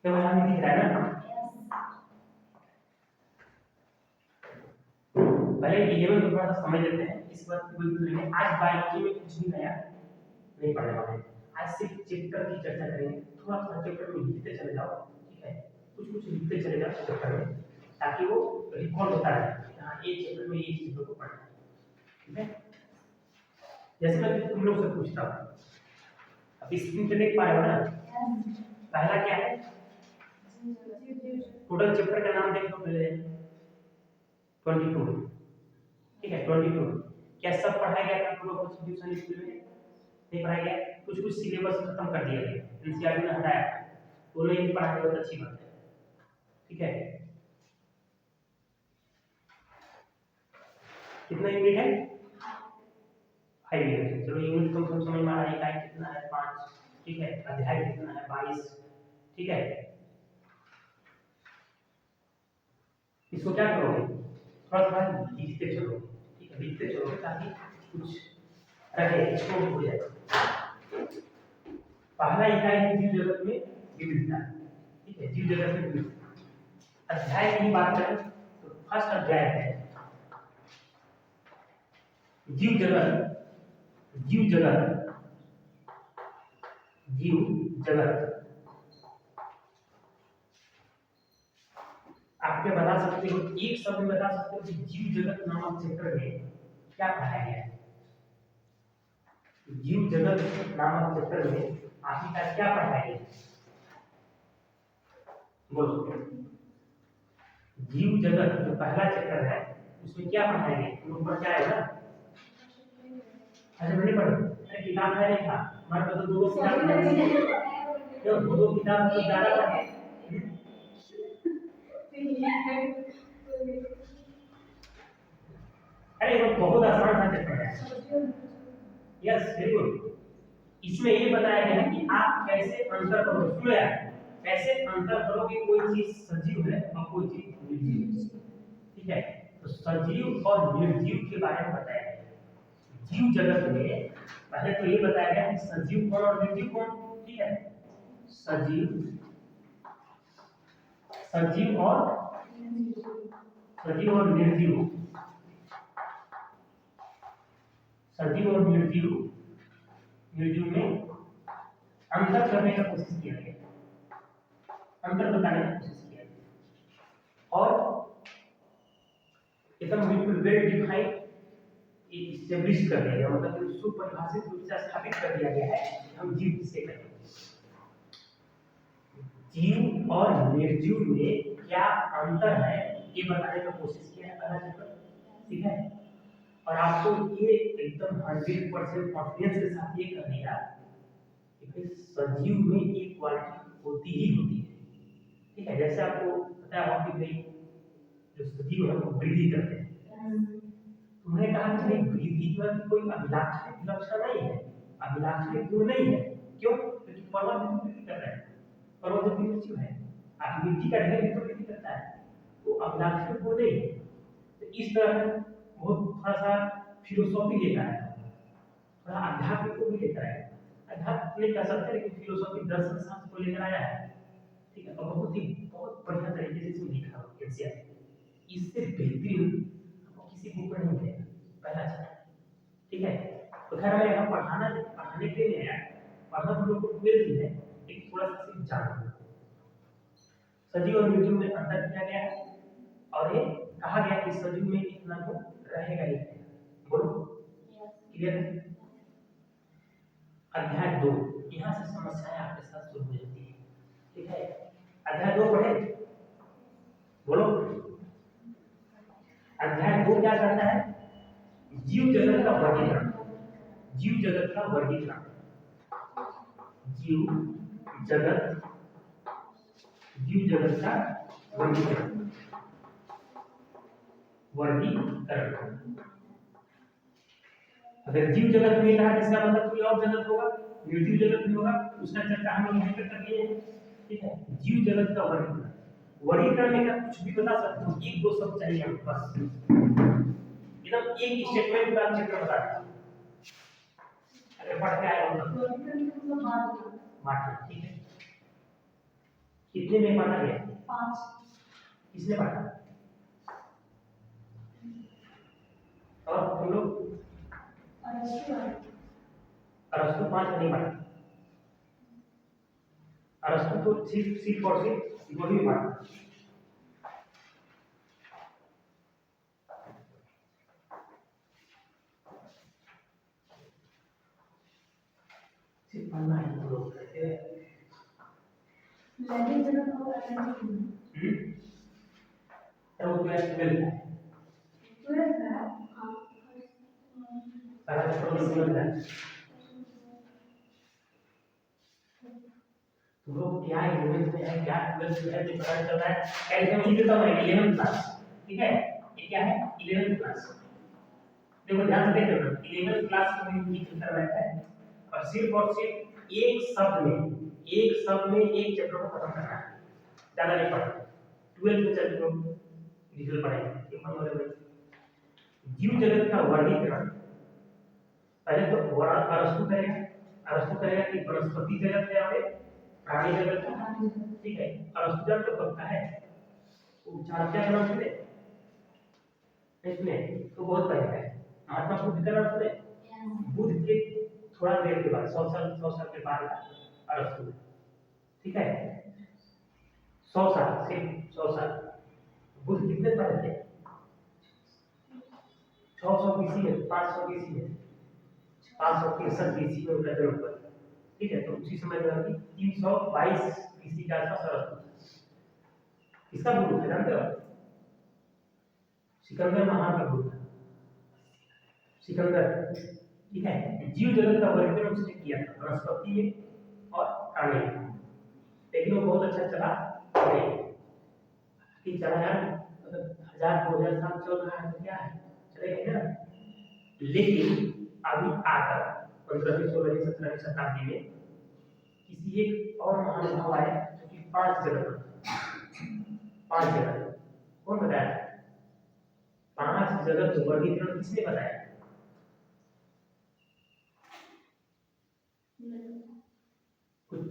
तो यहाँ भी दिख रहा है ना। पहले इलेवन को थोड़ा सा समझ लेते हैं, इस बात को बिल्कुल नहीं। आज बायोलॉजी में कुछ भी नया नहीं पढ़ने वाले, आज सिर्फ चैप्टर की चर्चा करेंगे। थोड़ा थोड़ा चैप्टर में लिखते चले जाओ, ठीक है, कुछ कुछ लिखते चले जाओ चैप्टर में, ताकि वो रिकॉर्ड होता रहे। हाँ, ये चैप्टर में ये चीजों को पढ़ना है, ठीक है। जैसे मैं तुम लोग से पूछता हूँ, अब स्क्रीन पे देख पा रहे हो ना, पहला क्या है, टोटल चैप्टर का नाम देख लो पहले, 22, ठीक है, 22। क्या सब पढ़ाया गया था पूरा कॉन्स्टिट्यूशन स्कूल में? नहीं पढ़ाया गया, कुछ कुछ सिलेबस खत्म कर दिया गया, एनसीईआरटी ने हटाया, तो नहीं पढ़ाया, बहुत अच्छी बात है, ठीक है। कितना यूनिट है? 5 यूनिट। चलो यूनिट कम से कम समझ में आ रहा है, इकाई कितना है? 5, ठीक है। अध्याय कितना है? 22, ठीक है। इसको क्या करोगे, थोड़ा थोड़ा लिखते चलो, ठीक है, लिखते चलो ताकि कुछ रहे, इसको हो जाए। पहला इकाई है जीव जगत में विविधता, ठीक है, जीव जगत में विविधता। अध्याय की बात करें तो फर्स्ट अध्याय है जीव जगत, जीव जगत, जीव जगत। आप क्या बता सकते हो, एक शब्द में बता सकते हो कि जीव जगत नामक चैप्टर में क्या पढ़ाया गया है? जीव जगत नामक चैप्टर में आखिरकार क्या पढ़ाया गया है? बोलो। जीव जगत जो पहला चैप्टर है उसमें क्या पढ़ाया गया? तुम ऊपर क्या है ना, अच्छा नहीं पढ़ो, अरे किताब है नहीं था हमारे पास, दो किताब है, क्यों दो किताब तो ज्यादा पढ़े। अरे वो बहुत आसान सा चैप्टर है, यस वेरी गुड। इसमें ये बताया गया है कि आप कैसे अंतर करो, सुनो यार, कैसे अंतर करो कि कोई चीज सजीव है और कोई चीज निर्जीव है, ठीक है। तो सजीव और निर्जीव के बारे में बताया गया है। जीव जगत में पहले तो ये बताया गया कि सजीव कौन और निर्जीव कौन, ठीक है। सजीव, सजीव और निर्जीव, सजीव और निर्जीव, निर्जीव में अंतर करने का कोशिश किया गया, अंतर बताने की कोशिश किया गया, और एकदम बिल्कुल वेल डिफाइंड एस्टैब्लिश कर दिया गया, मतलब कि सुपरिभाषित रूप से स्थापित कर दिया गया है कि हम जीव किसे कहते हैं। जीव और निर्जीव में क्या अंतर है ये बताने का कोशिश किया है पहला चैप्टर, ठीक है। और आपको ये एकदम 100% कॉन्फिडेंस के साथ ये कह दिया कि सजीव में एक क्वालिटी होती ही होती है, ठीक है। जैसे आपको पता है कि भाई जो सजीव है वो वृद्धि करते हैं, तुमने कहा कि नहीं वृद्धि जो है कोई अभिलाक्षणिक लक्षण नहीं है, अभिलाक्षणिक गुण नहीं है, क्यों? क्योंकि पर्वत भी वृद्धि कर रहा है, पर्वत भी जीव है, आप मिट्टी का ढेर भी तो वृद्धि करता है, तो अभिलाक्षणिक गुण नहीं है। तो इस तरह बहुत थोड़ा सा फिलोसॉफी लेकर आया, थोड़ा आध्यात्मिक को भी लेकर आया, अध्यात्म नहीं कह सकते लेकिन फिलोसॉफी दर्शन शास्त्र को लेकर आया है, ठीक है। और बहुत बढ़िया तरीके से इसमें लिखा हो एनसीईआरटी, इससे बेहतरीन आपको किसी बुक में नहीं मिलेगा, पहला चैप्टर, ठीक है। तो खैर मैं यहाँ पढ़ाने के लिए आया, पढ़ना तो लोग को मिल ही है, लेकिन थोड़ा सा सिर्फ जानना। सजीव और निर्जीव में अंतर किया गया है, और ये कहा गया कि सजीव में इतना गुण रहेगा ही, बोलो क्लियर है। अध्याय 2, यहाँ से समस्याएं आपके साथ शुरू हो जाती है, ठीक है। अध्याय 2 पढ़े, बोलो। अध्याय 2 क्या करता है? जीव जगत का वर्गीकरण, जीव जगत का वर्गीकरण, जीव जगत, जीव जगत का वर्गीकरण, वर्गीकरण। अगर जीव जगत में रहा इसका मतलब कोई और जगत होगा, निर्जीव जगत भी होगा, उसका चर्चा हम लोग यहीं पे कर लिए हैं, ठीक है। जीव जगत का वर्गीकरण, वर्गीकरण में क्या कुछ भी बता सकते हो, एक दो शब्द चाहिए हमको बस, एकदम एक स्टेटमेंट में आप चैप्टर बता दीजिए। अरे जब पढ़ के आए हो बांट, ठीक है। कितने में बांटा गया? 5। किसने बांटा? और तुम लोग? अरस्तु 5 नहीं बांटा। अरस्तु तो सिर्फ और सिर्फ 2 ही बांटा। सिर्फ पढ़ना ही तो लोग कहते हैं। तो वो क्लास 12 है। पहला चैप्टर में 12 है। तुम लोग क्या 11th में है, क्या 12th में है, जो पता चल रहा है कैसे मैं देता हूं 11th क्लास, ठीक है। ये क्या है? 11th class. देखो ध्यान से देखो, 11th क्लास में ये चल रहा है और सिर्फ एक शब्द में एक चैप्टर को खत्म करना है, ज्यादा नहीं पढ़ना। 12th में चल जो डिटेल पढ़ेंगे ये मन वाले में जीव जगत का वर्गीकरण पहले तो अरस्तु करेगा कि वनस्पति जगत है और प्राणी जगत है, ठीक है। अरस्तु जब तो पक्का है उपचार क्या नाम सुने? इसमें तो बहुत पहले है। महात्मा बुद्ध का नाम सुने? बुद्ध के थोड़ा देर के बाद 100 साल के बाद अरस्तु, ठीक है। 100 साल, सिर्फ 100 साल। बुद्ध कितने पढ़े थे? 600 बीसी में, 500 बीसी में, 563 बीसी में उनका जन्म हुआ, ठीक है। तो उसी समय जो है 322 बीसी के आसपास अरस्तु इसका गुरु थे, जानते हो? सिकंदर महान का गुरु था सिकंदर, ठीक है। जीव जगत का वर्गीकरण उसने किया था वनस्पति में और प्राणी में, लेकिन वो बहुत अच्छा चला नहीं कि चला यार, मतलब 1000-2000 साल चल रहा है तो क्या है, चलेगा ना। लेकिन अभी आकर 15वीं 16वीं 17वीं शताब्दी में किसी एक और महानुभाव आए जो कि 5 जगत कौन बताया? 5 जगत वर्गीकरण किसने बताया? कुछ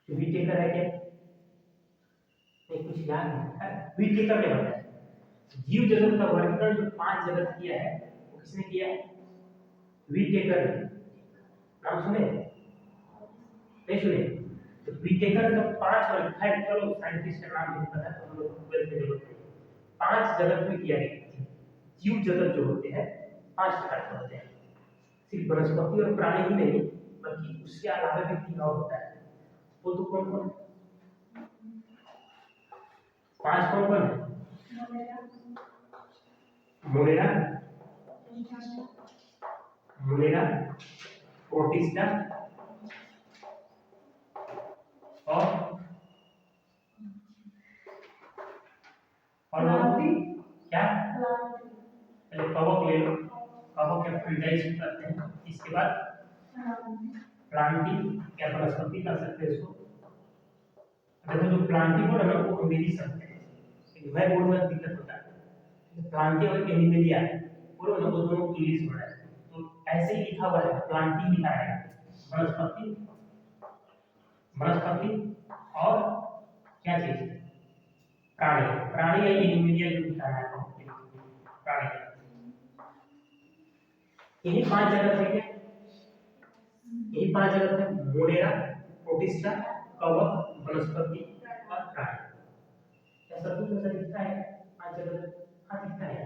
वी टेकर है क्या? नहीं, कुछ याद है? वी टेकर ने बताया जीव जगत का वर्गीकरण जो 5 जगत किया है वो किसने किया है? वी टेकर ने। नाम सुने? नहीं सुने? तो वी टेकर का 5 वर्ग है, चलो साइंटिस्ट का नाम नहीं पता तो हम लोग गूगल पे जरूरत नहीं। 5 जगत में किया गया। जीव जगत जो होते हैं 5 प्रकार के होते हैं, सिर्फ वनस्पति और प्राणी ही नहीं बल्कि उसके अलावा भी 3 और होता है। वो तो कौन कौन? 5 कौन कौन है? मोनेरा, प्रोटिस्टा और क्या? पहले कवक ले लो, कवक या फंडाइज करते हैं। इसके बाद प्लांटी या वनस्पति कर सकते हैं इसको। देखो जो प्लांटी बोल रहे हैं वो अंग्रेजी शब्द है, लेकिन मैं बोलने में दिक्कत होता है। प्लांटी और एनिमेलिया बोलो ना, वो दोनों इंग्लिश वर्ड है, तो ऐसे ही लिखा हुआ है, प्लांटी लिखा है। वनस्पति और क्या चीज? प्राणी या एनिमेलिया जो लिखा है प्राणी। यही 5 जगत है क्या? यही 5 जगत है, मोनेरा, प्रोटिस्टा, कवक, वनस्पति और प्राणी। ऐसा कुछ ऐसा दिखता है 5 जगत? हाँ दिखता है।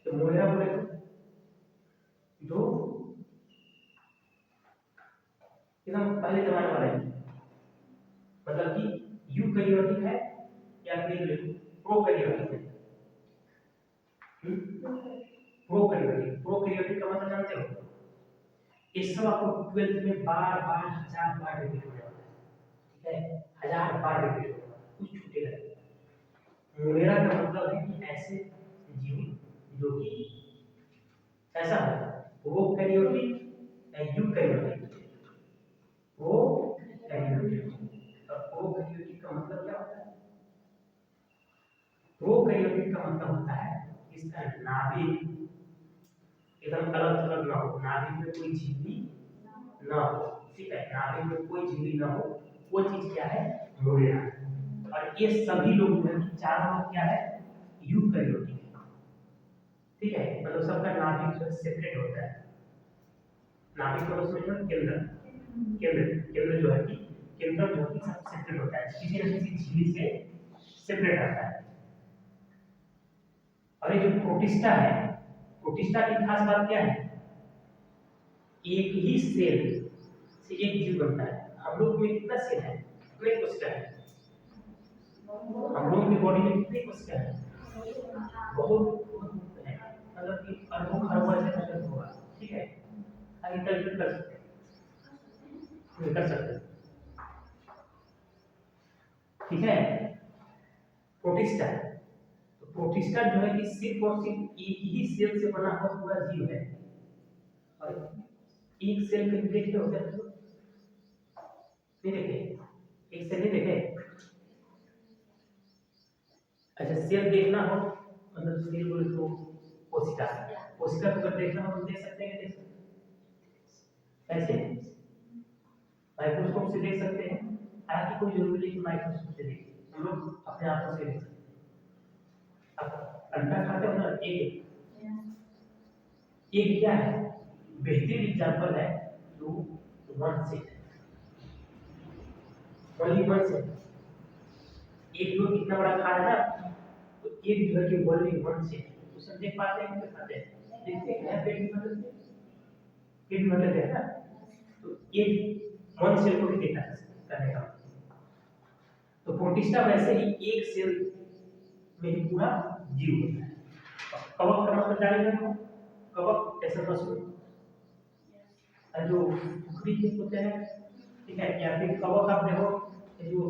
तो मोनेरा बोले तो जो एकदम पहले जमाने वाला है, मतलब कि यूकैरियोटिक है या फिर प्रोकैरियोटिक है। प्रोकैरियोटिक का मतलब जानते हो? ये सब आपको 12th में बार बार 1000 बार रिपीट होने वाला है, ठीक है। 1000 बार रिपीट होने वाला है, कुछ छूटेगा नहीं। मोनेरा का मतलब है कि ऐसे जीव जो कि ऐसा है प्रोकैरियोटिक या यूकैरियोटिक। प्रोकैरियोटिक और प्रोकैरियोटिक का मतलब क्या होता है? प्रोकैरियोटिक का मतलब होता है इसका नाभिक एकदम अलग थलग ना हो, नाभि में कोई झिल्ली ना हो, ठीक है, नाभि में कोई झिल्ली ना हो, वो चीज क्या है, मोरेरा। और ये सभी लोग जो है कि चारों लोग क्या है, यूकैरियोटिक है, ठीक है, मतलब सबका नाभि जो सेपरेट होता है। नाभि को उसमें जो केंद्र केंद्र केंद्र जो है कि केंद्र जो है कि सब सेपरेट होता है, किसी न किसी झिल्ली से सेपरेट आता है। और ये जो प्रोटिस्टा है, प्रोटिस्टा की खास बात क्या है, एक ही सेल से एक जीव बनता है। हम लोग में कितना सेल है, कितने कोशिका है, हम लोगों की बॉडी में कितने कोशिका है, बहुत बहुत है, मतलब कि अरबों खरबों से मतलब होगा, ठीक है, आगे कैलकुलेट कर सकते हैं, कर सकते हैं, ठीक है। प्रोटिस्टा, तो प्रोटिस्टा जो है कि सिर्फ और सिर्फ एक ही सेल से बना हुआ पूरा जीव है। और एक सेल के देखे होते हैं, नहीं देखे, एक सेल नहीं देखे, अच्छा सेल देखना हो, मतलब सेल बोले तो कोशिका, कोशिका को अगर देखना हो तो देख सकते हैं, देख सकते हैं ऐसे, माइक्रोस्कोप से देख सकते हैं, हालांकि कोई जरूरी नहीं कि माइक्रोस्कोप से देखें, हम लोग अपने आंखों से देख सकते हैं। अब अंडा खाते हो ना, एक क्या है, बेहतरीन एग्जांपल है, जो वन से वही वन से एक लोग इतना बड़ा खा रहा है ना, तो एक जो है कि वही वन से तो सब देख पाते हैं कि खाते हैं, देखते हैं पेट में मतलब, पेट में मतलब है ना, तो एक वन सेल को भी देखा करने का। तो प्रोटिस्टा वैसे ही एक सेल में ही पूरा जीव होता है। कवक का मतलब जानेंगे हम, कवक जैसे पशु जो टुकड़ी के होते हैं, ठीक है, या फिर कवक आप देखो जो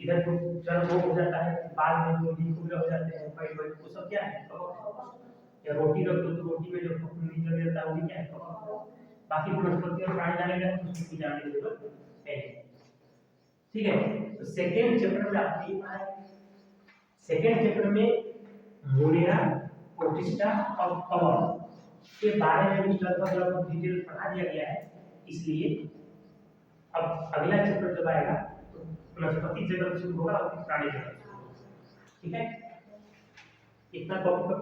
इधर जो जड़ रोग हो जाता है, बाल में जो लीक हो जाते हैं, वाइट वाइट, वो सब क्या है, कवक। या रोटी रख दो तो रोटी में जो फफूंदी निकल जाता है वो भी क्या है, कवक। बाकी वनस्पति और प्राणी जाने का कुछ भी जानने की जरूरत है, ठीक है। तो सेकेंड चैप्टर में आप ये पढ़ाए, सेकेंड चैप्टर में मोनेरा, प्रोटिस्टा और कवक के बारे में भी लगभग डिटेल पढ़ा दिया गया है। इसलिए अब अगला चैप्टर जब आएगा तो वनस्पति जगत शुरू होगा और फिर प्राणी जगत शुरू होगा, ठीक है, इतना कॉपी कर।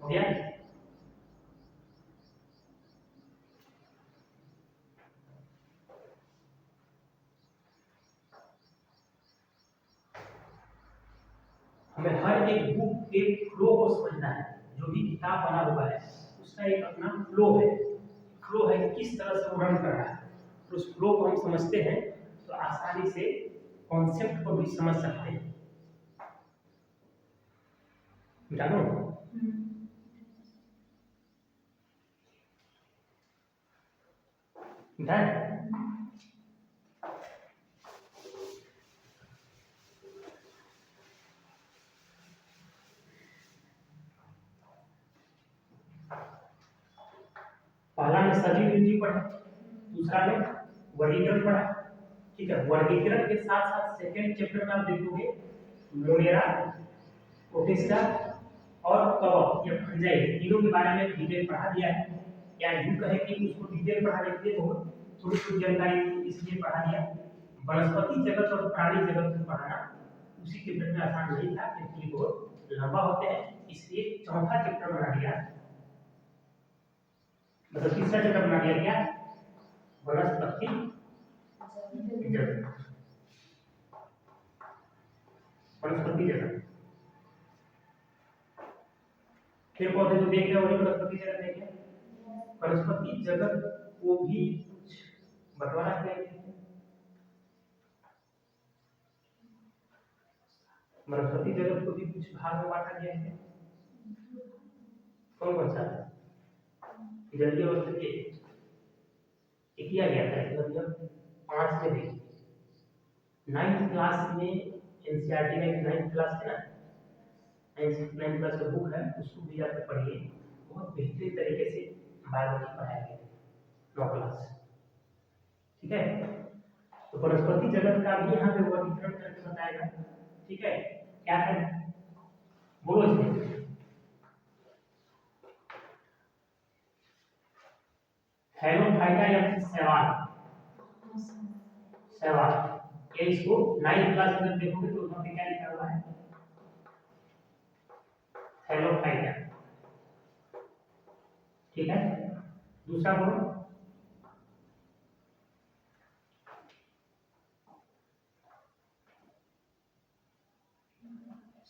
हो गया, हमें हर एक बुक के फ्लो को समझना है, जो भी किताब बना हुआ है उसका एक अपना फ्लो है, फ्लो है किस तरह से वो रन कर रहा है, तो उस फ्लो को हम समझते हैं तो आसानी से कॉन्सेप्ट को भी समझ सकते हैं। जानो पहला में सजीव निर्जीव पढ़ा, दूसरा में वर्गीकरण पढ़ा, ठीक है। वर्गीकरण के साथ साथ सेकंड चैप्टर में आप देखोगे मोनेरा, प्रोटिस्टा और कवक, ये फंजाई, तीनों के बारे में डिटेल पढ़ा दिया है, या यूं कहे कि उसको डिटेल पढ़ाने के लिए बहुत थोड़ी थोड़ी जानकारी इसलिए पढ़ा दिया। वनस्पति जगत और प्राणी जगत को पढ़ाना उसी चैप्टर में आसान नहीं था, क्योंकि बहुत लंबा होते हैं, इसलिए चौथा चैप्टर बना दिया, मतलब तीसरा चैप्टर बना दिया क्या, वनस्पति जगत, वनस्पति जगत। पेड़ पौधे जो देख रहे हो वही वनस्पति जगत है क्या, वनस्पति जगत को भी कुछ बंटवारा किया गया है, वनस्पति जगत को भी कुछ भाग में बांटा गया है। कौन कौन सा? जलीय वस्तु ये किया गया था मतलब 5 से भी 9th क्लास में एनसीईआरटी में 9th क्लास है ना, 9th क्लास का बुक है, उसको भी जाकर पढ़िए। बहुत बेहतरीन तरीके से बायोलॉजी पढ़ाया गया है 9 क्लास। ठीक है, तो वनस्पति जगत का भी यहाँ पे वर्गीकरण करके बताएगा। ठीक है, क्या है बोलो इसमें। हेलोफाइटा या फिर शैवाल, शैवाल ये इसको 9th क्लास में देखोगे तो वहां पे क्या लिखा हुआ है, हेलोफाइटा। ठीक है, दूसरा बोलो।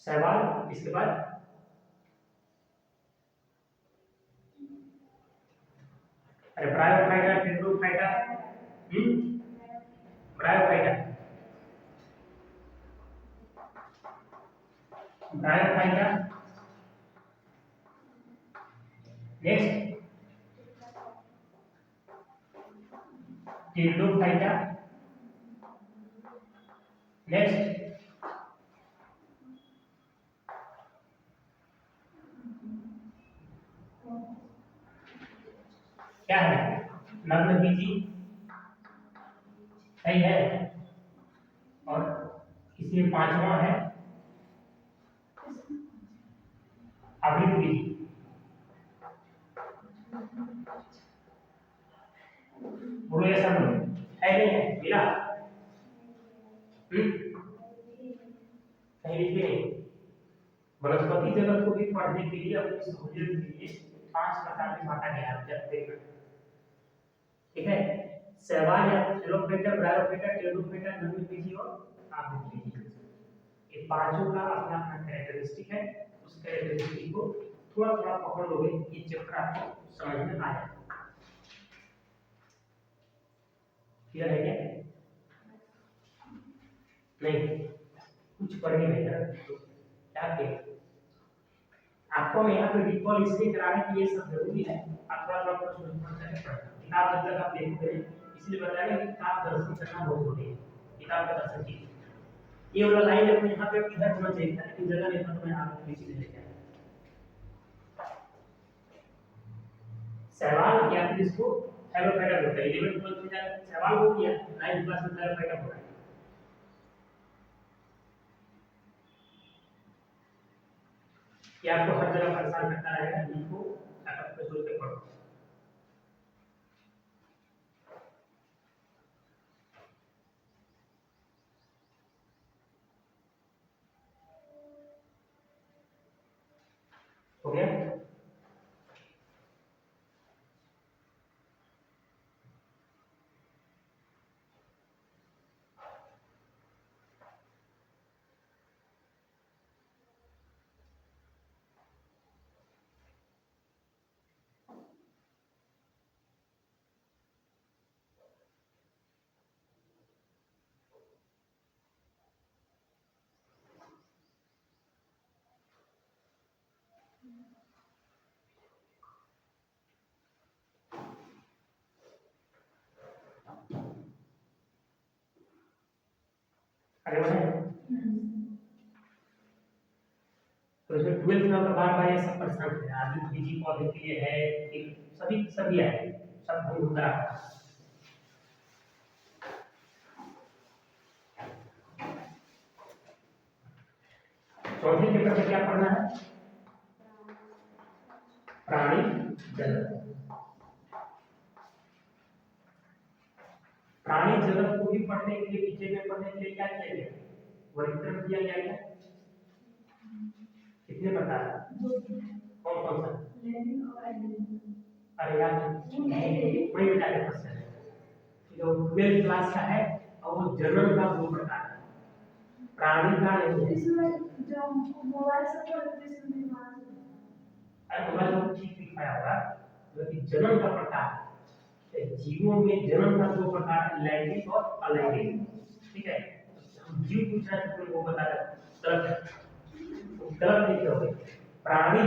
शैवाल, इसके बाद अरे ब्रायोफाइटा, टेट्रोफाइटा, ब्रायोफाइटा, ब्रायोफाइटा। नेक्स्ट टेट्रोफाइटा। नेक्स्ट क्या है, नग्नबीजी, सही है। और इसमें 5वां है आवृतबीजी। बोलो ऐसा बोलो, है नहीं है मिला? सही लिखे नहीं। वनस्पति जगत को भी पढ़ने के लिए अपनी सहूलियत के लिए 5 प्रकार में बांटा गया है, जब देखना। ठीक है, शैवाल या हेलोफाइटा, ब्रायोफाइटा, टेट्रोफाइटा, नग्नबीजी और आवृतबीजी, ये पांचों का अपना अपना कैरेक्टरिस्टिक है। उस कैरेक्टरिस्टिक को थोड़ा थोड़ा पकड़ लोगे, ये चैप्टर आपको समझ में आ जाएगा। क्लियर है क्या? नहीं कुछ पढ़े नहीं है तो क्या करें? आपको मैं यहाँ पे रिकॉल इसलिए करा रहे कि ये सब जरूरी है। आप थोड़ा थोड़ा प्रश्न करके पढ़ना, किताब जब तक आप देखोगे इसलिए बता रहे हैं कि किताब दर्शन करना बहुत जरूरी है। किताब का दर्शन कीजिए। ये वाला लाइन अपने यहाँ पे इधर होना चाहिए था, लेकिन जगह नहीं था तो मैं आपको पीछे लेके आया। सवाल या फिर इसको हेलोफाइटा बोलते हैं। 11th 12th में जाकर सवाल हो गया, 9th क्लास में हेलोफाइटा बोला। कि आपको हर जगह परेशान करता रहेगा, इनको ताकत पे जोड़ के पढ़ो। हो गया? अरे बढ़े तो इसमें 12th में बार बार ये सब परेशान है। आदि बीजी पौधे के लिए है कि सभी सभी है, सब घूम घूम रहा। चौथे पेपर में क्या पढ़ना है? प्राणी जगत। प्राणी जगत को भी पढ़ने के लिए, पीछे में पढ़ने के लिए क्या किया गया? वर्गीकरण किया गया है। कितने प्रकार? कौन कौन सा? अरे यार वही बता रहे क्वेश्चन जो 12th क्लास का है, और वो जनरल का 2 प्रकार है, प्राणी का नहीं है। इसमें जो मोबाइल से पढ़ते हैं, अरे मोबाइल में ठीक दिखाया होगा, लेकिन जनरल का प्रकार है। जीवों में जनरल का 2 प्रकार है, लैंगिक और अलैंगिक। ठीक है, हम जीव पूछ रहे हैं तो वो बता रहे हैं गलत लिखे होंगे। प्राणी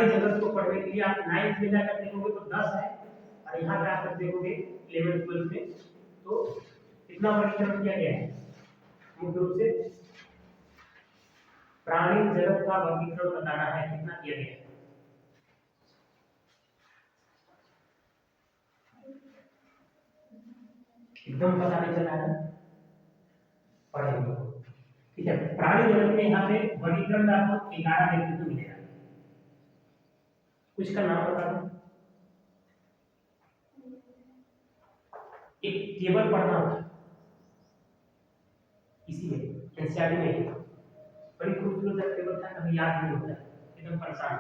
जगत को पढ़ने के लिए आप 9th में जाकर देखोगे तो 10 है, और यहाँ पे आकर देखोगे 11th 12th में तो कितना वर्गीकरण किया गया है। मुख्य रूप से प्राणी जगत का वर्गीकरण बताना है, कितना किया गया है। एकदम पता नहीं चला है, पढ़ेंगे। ठीक है, प्राणी जगत में यहाँ पे वर्गीकरण आपको 11 देखने को मिलेगा। कुछ का नाम बता दो। एक टेबल पढ़ना था इसी में, एनसीईआरटी में बड़ी खूबसूरत टेबल था, कभी याद नहीं होता, एकदम परेशान।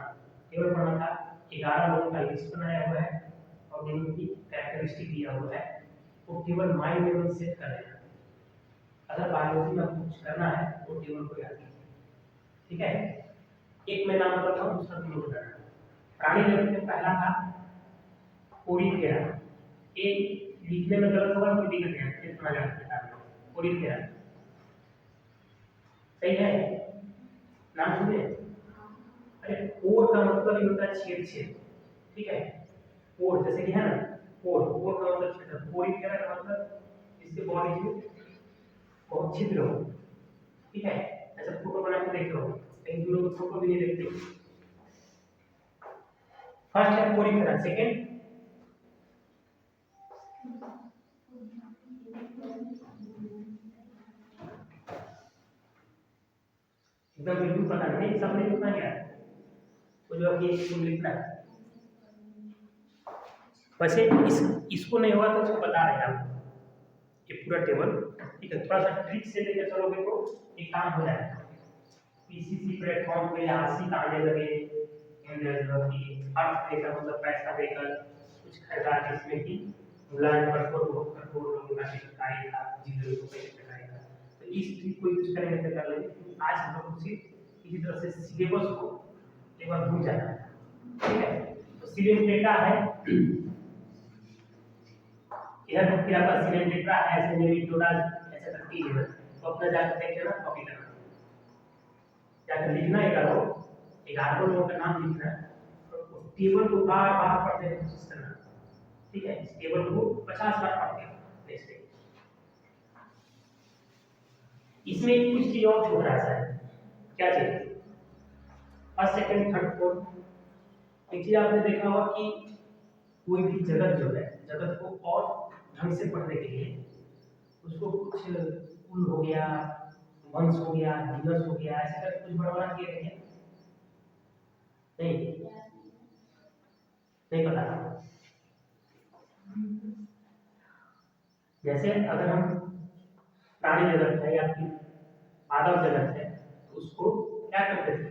टेबल पढ़ना था, 11 लोगों का लिस्ट बनाया हुआ है और उनकी कैरेक्टरिस्टिक दिया हुआ है, वो केवल माइंड लेवल सेट कर लेना। अगर बायोलॉजी में आपको कुछ करना है वो टेबल को याद कीजिए। ठीक है, एक मैं नाम बताता हूँ, दूसरा तुम लोग बताना। प्राणी जगत में पहला था कोरीफेरा। एक लिखने में गलत होगा कोई दिक्कत नहीं है, सुना जा सकता है। कोरीफेरा सही है, नाम सुने। अरे कोर का मतलब ये होता है छेद छेद। ठीक है, कोर जैसे कि है ना, कोर का मतलब छेद। कोरीफेरा का मतलब इसके बॉडी में बहुत छिद्र हो। ठीक है, ऐसा फोटो बना के देख लो, लेकिन तुम लोग फोटो भी नहीं देखते। फर्स्ट है कोरीफेरा, सेकंड एकदम बिल्कुल पता नहीं, सब नहीं लिखना क्या है, तो जो अभी तुम लिखना है। वैसे इसको नहीं होगा तो उसको बता रहे हैं आपको ये पूरा टेबल। ठीक है, थोड़ा सा ट्रिक से लेकर चलोगे तो एक काम हो जाएगा। पीसीसी प्लेटफॉर्म पे आरसी आने लगे, अर्थ देकर मतलब पैसा देकर कुछ खरीदा जिसमें कि लैंड पर बहुत कठोर लोगों का शिकायत था, जीरो को पैसे शिकायत था। तो इस ट्रिक को यूज करेंगे तो कर लेंगे। आज हम लोग सिर्फ इसी तरह से सिलेबस को एक बार भूल जाना है। ठीक है, तो सीरियल डेटा है इधर, फिर आपका सीरियल डेटा है ऐसे नेमिटोडा ऐसे करके है, तो अपना जाकर देख लेना, कॉपी करना, जाकर लिखना है, करो 11 लोगों का नाम लिखना है, तो टेबल को बार बार पढ़ने की कोशिश करना। ठीक है, इस टेबल को 50 बार पढ़ते हैं। इसमें कुछ चीज और छूट रहा है, क्या चीज, फर्स्ट सेकंड थर्ड फोर्थ। एक चीज आपने देखा होगा कि कोई भी जगत जो है, जगत को और ढंग से पढ़ने के लिए उसको कुछ कुल हो गया, वंश हो गया, दिवस हो गया, ऐसे करके कुछ बड़ा बड़ा किए गए नहीं, नहीं पता। जैसे अगर हम प्राणी जगत है या फिर मानव जगत है तो उसको क्या करते थे,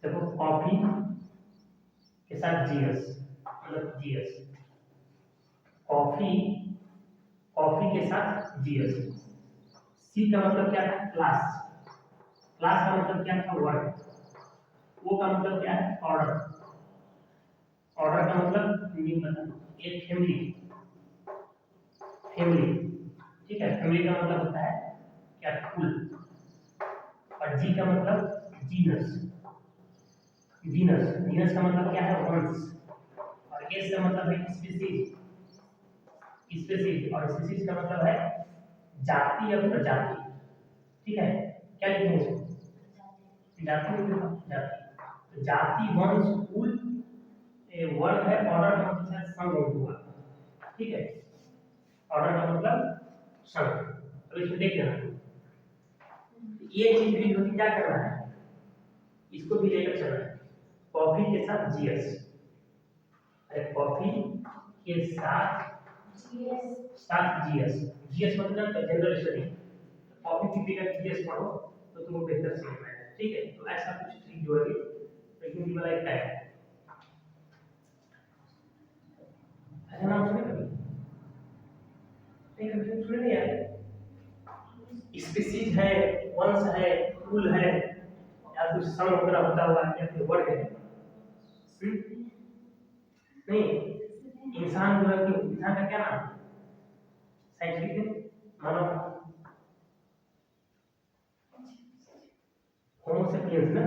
देखो कॉफी के साथ जीएस, मतलब जीएस, कॉफी के साथ जीएस। सी का मतलब क्या था, क्लास, क्लास का मतलब क्या था, वर्ड। ओ का मतलब क्या है, ऑर्डर, ऑर्डर का मतलब नहीं पता, एक फैमिली, ठीक है, फैमिली का मतलब होता है क्या, कुल। और जी का मतलब जीनस, जीनस का मतलब क्या है, वंश। और एस का मतलब है स्पीसीज, और स्पीसीज का मतलब है जाति या प्रजाति। ठीक है, क्या लिखेंगे इसको, जाति लिखेंगे, जाति। तो जाति, वंश, कुल, वर्ग है, ऑर्डर का मतलब है संघ हुआ। ठीक है, ऑर्डर का मतलब संघ। तो इसमें देख लेना, ये चीज भी जो क्या करना है, इसको भी लेकर चलना है। कॉफी के साथ जीएस, कॉफी के साथ जीएस, जीएस मतलब जनरल स्टडी। कॉफी पीपी का जीएस पढ़ो तो तुमको बेहतर समझ में आएगा। ठीक है, तो ऐसा कुछ ट्रिक जो है लेकिन वाला एक है, ऐसा नाम सुने कभी, नहीं कभी सुने नहीं यार। स्पीसीज है, वंश है, कुल है, या कुछ संघ वगैरह होता हुआ या फिर वर्ग है। नहीं, इंसान जो है कि इंसान का क्या नाम, साइंटिफिक मानव, कॉन्फिडेंस ना।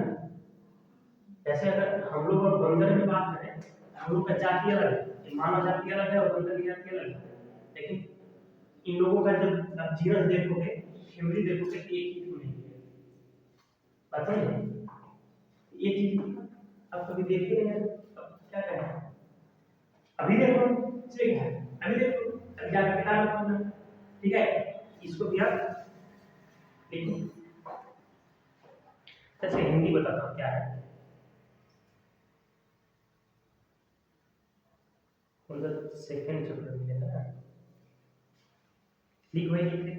जैसे अगर हम लोग अब बंदर में बात करें, हम लोग का जाति अलग है, मानव जाति अलग है और बंदर की जाति अलग है, लेकिन इन लोगों का जब आप जीवन देखोगे, फैमिली देखोगे तो एक ही क्यों नहीं है, पता नहीं ये चीज आप कभी देखते हैं। क्या करें, अभी देखो ठीक है, अभी देखो, अभी जाकर किताब पढ़ना, ठीक है, इसको भी आप देखो। अच्छा हिंदी बताता हूँ क्या है, मतलब सेकंड चैप्टर में है ना, लिख वही लिख।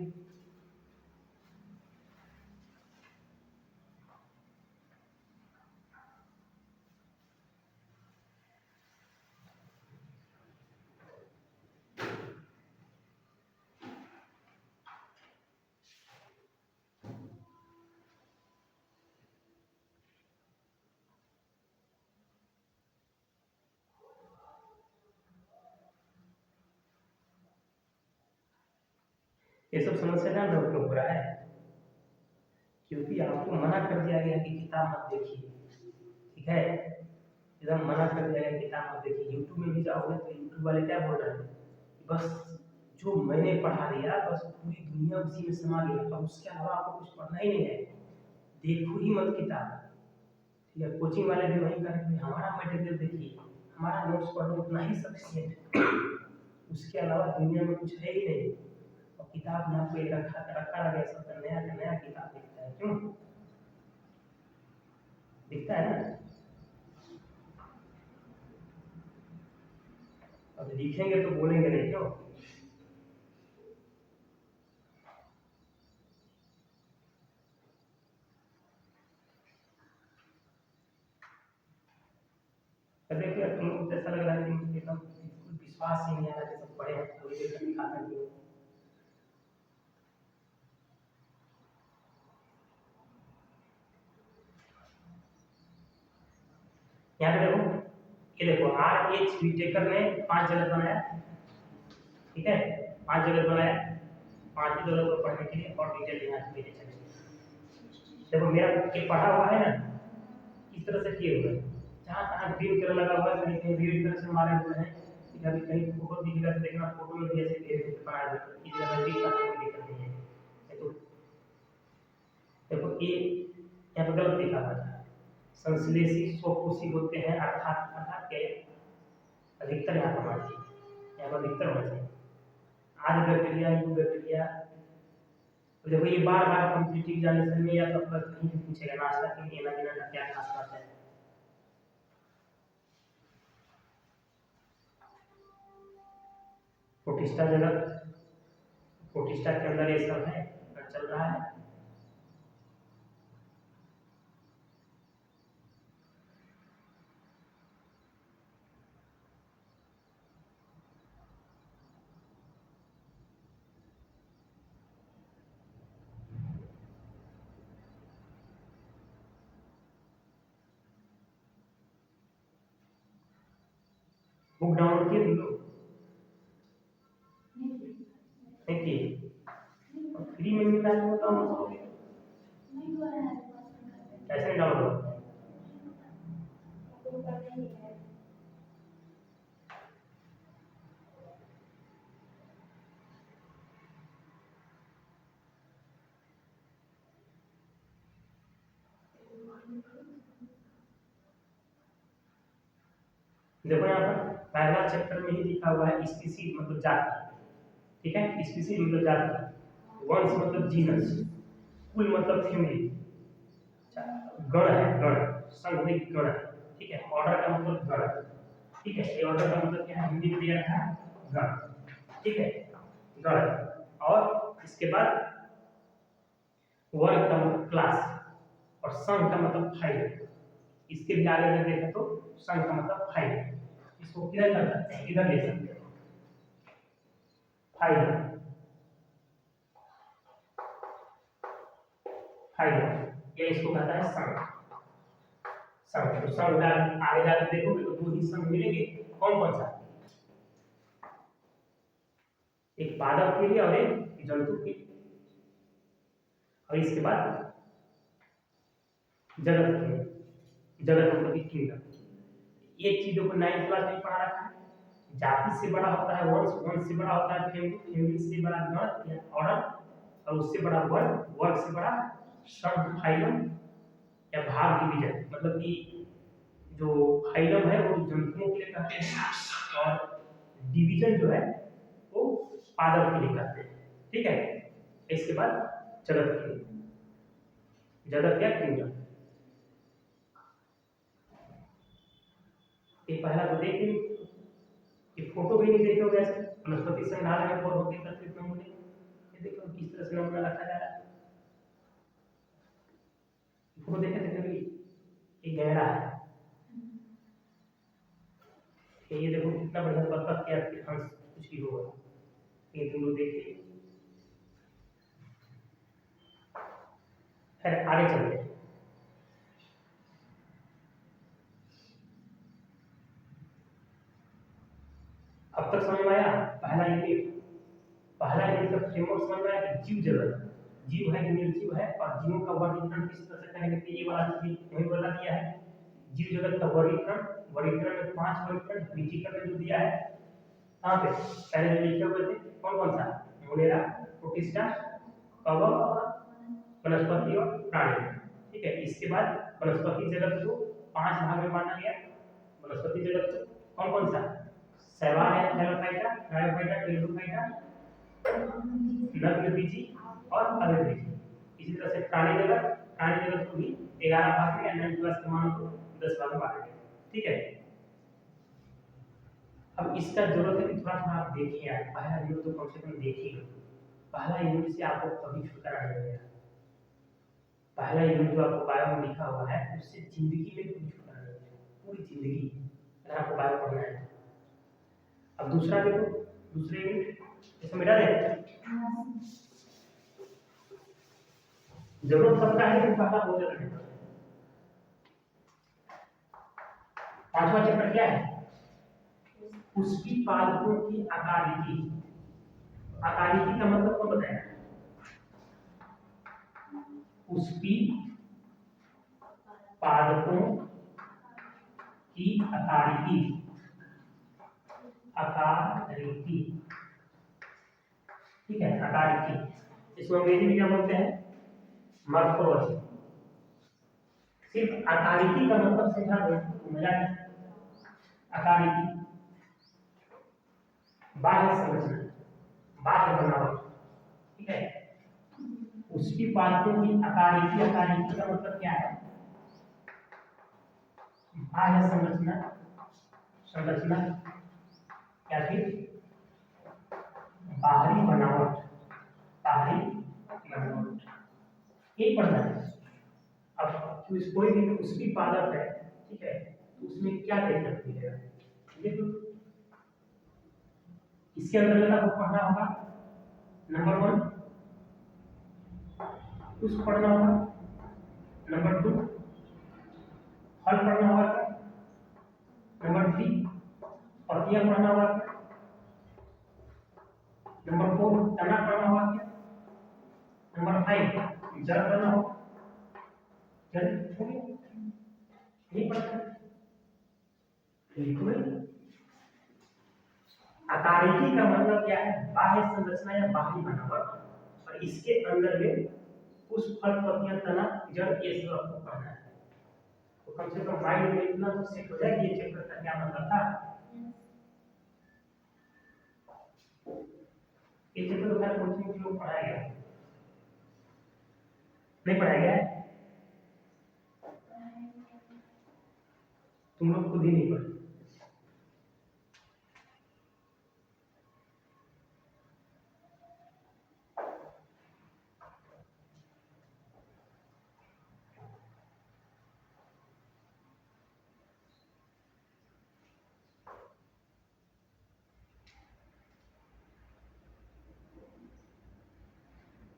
ये सब समस्या ना लोग हो रहा है, क्योंकि आपको मना कर दिया गया कि किताब मत देखिए, ठीक है, एकदम मना कर दिया गया किताब मत देखिए। यूट्यूब में भी जाओगे तो यूट्यूब वाले क्या बोल रहे हैं, बस जो मैंने पढ़ा दिया बस पूरी दुनिया उसी में समा गई, अब उसके अलावा आपको कुछ पढ़ना ही नहीं है, देखो ही मत किताब, ठीक है। कोचिंग वाले भी वही कह रहे हैं, हमारा मटेरियल देखिए, हमारा नोट्स पढ़ो उतना ही सफिशिएंट, उसके अलावा दुनिया में कुछ है ही नहीं। और किताब में आपको एक रखा गया, सब नया का नया किताब दिखता है, क्यों दिखता है ना। अब लिखेंगे तो बोलेंगे नहीं, क्यों। देखिए तुम लोग को ऐसा लग रहा है कि मुझे एकदम बिल्कुल विश्वास ही नहीं आ रहा कि सब पढ़े हैं, थोड़ी देर तक खाता नहीं हो। यहाँ पे देखो, ये देखो आर एच विटेकर ने 5 जगह बनाया, ठीक है, 5 जगह बनाया, 5 जगह को पढ़ने के लिए और डिटेल यहाँ से लेके चलेंगे। देखो मेरा ये पढ़ा हुआ है ना, इस तरह से किए हुए हैं, जहाँ तहाँ ग्रीन कलर लगा हुआ है, कहीं कहीं रेड कलर से मारे हुए हैं, कभी कहीं फोटो दिखेगा तो देखना फोटो में भी ऐसे घेरे बनाए हुए हैं, इस जगह नजदीक का कोई दिक्कत नहीं है। तो देखो ये यहाँ पे गलत लिखा हुआ है, संश्लेषी स्वकोषी होते हैं, अर्थात अर्थात क्या है? अधिकतर यहाँ पर होना चाहिए, यहाँ पर अधिकतर होना चाहिए, आध बैक्टीरिया यू बैक्टीरिया। तो देखो ये बार बार कॉम्पिटिटिव एग्जामिनेशन में या तो कहीं भी पूछेगा, नाश्ता के लिए लेना देना का क्या खास बात है। प्रोटिस्टा जगत, प्रोटिस्टा के अंदर ये सब है, चल रहा है। बुक डाउनलोड किए तुम लोग, नहीं किए, फ्री में मिलता है तो डाउनलोड करोगे, कैसे डाउनलोड। देखो यहाँ पर पहला चैप्टर में ही लिखा हुआ है स्पीसीज मतलब जाति, ठीक है, स्पीसीज मतलब जाति, वंश मतलब जीनस, कुल मतलब फैमिली, गण है गण, संघिक गण है, ठीक है, ऑर्डर का मतलब गण, ठीक है, ये ऑर्डर का मतलब क्या है, हिंदी में दिया है गण, ठीक है, गण। और इसके बाद वर्ग का मतलब क्लास, और संघ का मतलब फाइल, इसके भी आगे में देखें तो संघ का मतलब फाइल, इसको किधर कर सकते हैं, इधर ले सकते हैं, फाइल, फाइल ये इसको कहता है संघ, संघ। तो संघ आगे जाकर देखोगे तो 2 ही संघ मिलेंगे, कौन कौन सा, एक पादप के लिए और एक जंतु के लिए। और इसके बाद जगत की, जगत मतलब कि किंगडम। एक चीजों को 9th क्लास में पढ़ा रखा है, जाति से बड़ा होता है वंश, वंश से बड़ा होता है फैमिली, फैमिली से बड़ा गण या ऑर्डर, और उससे बड़ा वर्ग, वर्ग से बड़ा सब फाइलम या भाग डिवीजन। मतलब कि जो फाइलम है वो जंतुओं के लिए कहते हैं और डिवीजन जो है वो पादप के लिए कहते हैं। ठीक है, इसके बाद जगत के लिए, जगत या किंगडम। ये पहला तो देख ली, ये फोटो भी नहीं देखे हो वैसे वनस्पति संग्रहालय में बहुत एकत्रित नमूने, ये देखो किस तरह से नमूना रखा जा रहा है। फोटो देखे थे कभी? ये गहरा है, ये देखो कितना बढ़िया बतख क्या हंस कुछ ही होगा, ये तुम लोग देखिए। खैर आगे चलते हैं। अब तक समझ में आया पहला यूनिट, पहला यूनिट का फ्रेमवर्क समझ में आया कि जीव जगत, जीव है कि निर्जीव है और जीवों का वर्गीकरण किस तरह से करेंगे, तो ये वाला चीज वही बता दिया है। जीव जगत का वर्गीकरण, वर्गीकरण में 5 वर्गीकरण विधिकरण में जो दिया है, कहाँ पे पहले जो लिखे हुए थे कौन कौन सा, मोनेरा, प्रोटिस्टा, कवक, वनस्पति और प्राणी। ठीक है, इसके बाद वनस्पति जगत को 5 भाग में बांटा गया। वनस्पति जगत को कौन कौन सा, शैवाल है, थैलोफाइटा, ब्रायोफाइटा, टेरिडोफाइटा, नग्नबीजी और अग्रबीजी। इसी तरह से प्राणी जगत, प्राणी जगत को भी 11 भाग में या 9 क्लास के मानो तो 10 भाग में बांटा गया। ठीक है, अब इसका जरूरत है कि थोड़ा थोड़ा आप देखिए यार, पहला यूनिट तो कम से कम देखिए लो, पहला यूनिट से आपको कभी छुटकारा नहीं मिलेगा। पहला यूनिट जो आपको बायो में लिखा हुआ है उससे जिंदगी में कभी छुटकारा नहीं मिलेगा, पूरी जिंदगी अगर आपको बायो पढ़ना है। अब दूसरा देखो, दूसरे यूनिट इसमें मिटा दे, जरूरत सबका है लेकिन पहला बहुत ज्यादा है। 5वां चैप्टर क्या है, पुष्पी पादपों की आकारिकी। आकारिकी का मतलब कौन बताया, पुष्पी पादपों की आकारिकी, आकारिकी। ठीक है, आकारिकी इसको अंग्रेजी में क्या बोलते हैं, मॉर्फोलॉजी। सिर्फ आकारिकी का मतलब समझा दो मजा नहीं। आकारिकी बाह्य संरचना, बाह्य बनावट। ठीक है, उसकी पादपों की आकारिकी, आकारिकी का मतलब क्या है, बाह्य संरचना, संरचना या फिर बाहरी बनावट, बाहरी बनावट, ये पढ़ना है। अब कोई भी उसकी पादप है, ठीक है, तो उसमें क्या देख सकती है, देखो इसके अंदर आपको पढ़ना होगा नंबर 1 कुछ पढ़ना होगा, नंबर 2 फल पढ़ना होगा, नंबर 3 पत्तियां पढ़ना होगा, नंबर 4 तना पढ़ना होगा, नंबर 5 जड़ पढ़ना होगा। जड़ नहीं पढ़ना, लिखो। आकारिकी का मतलब क्या है, बाह्य संरचना या बाहरी बनावट, और इसके अंदर में कुछ फल, पत्तियां, तना, जड़, ये सब आपको पढ़ना है। तो कम से कम माइंड में इतना तो सेट हो जाए कि ये चैप्टर का क्या मतलब था। ये चैप्टर तो हर कोचिंग में पढ़ाया गया, नहीं पढ़ाया गया है, तुम लोग खुद ही नहीं पढ़े।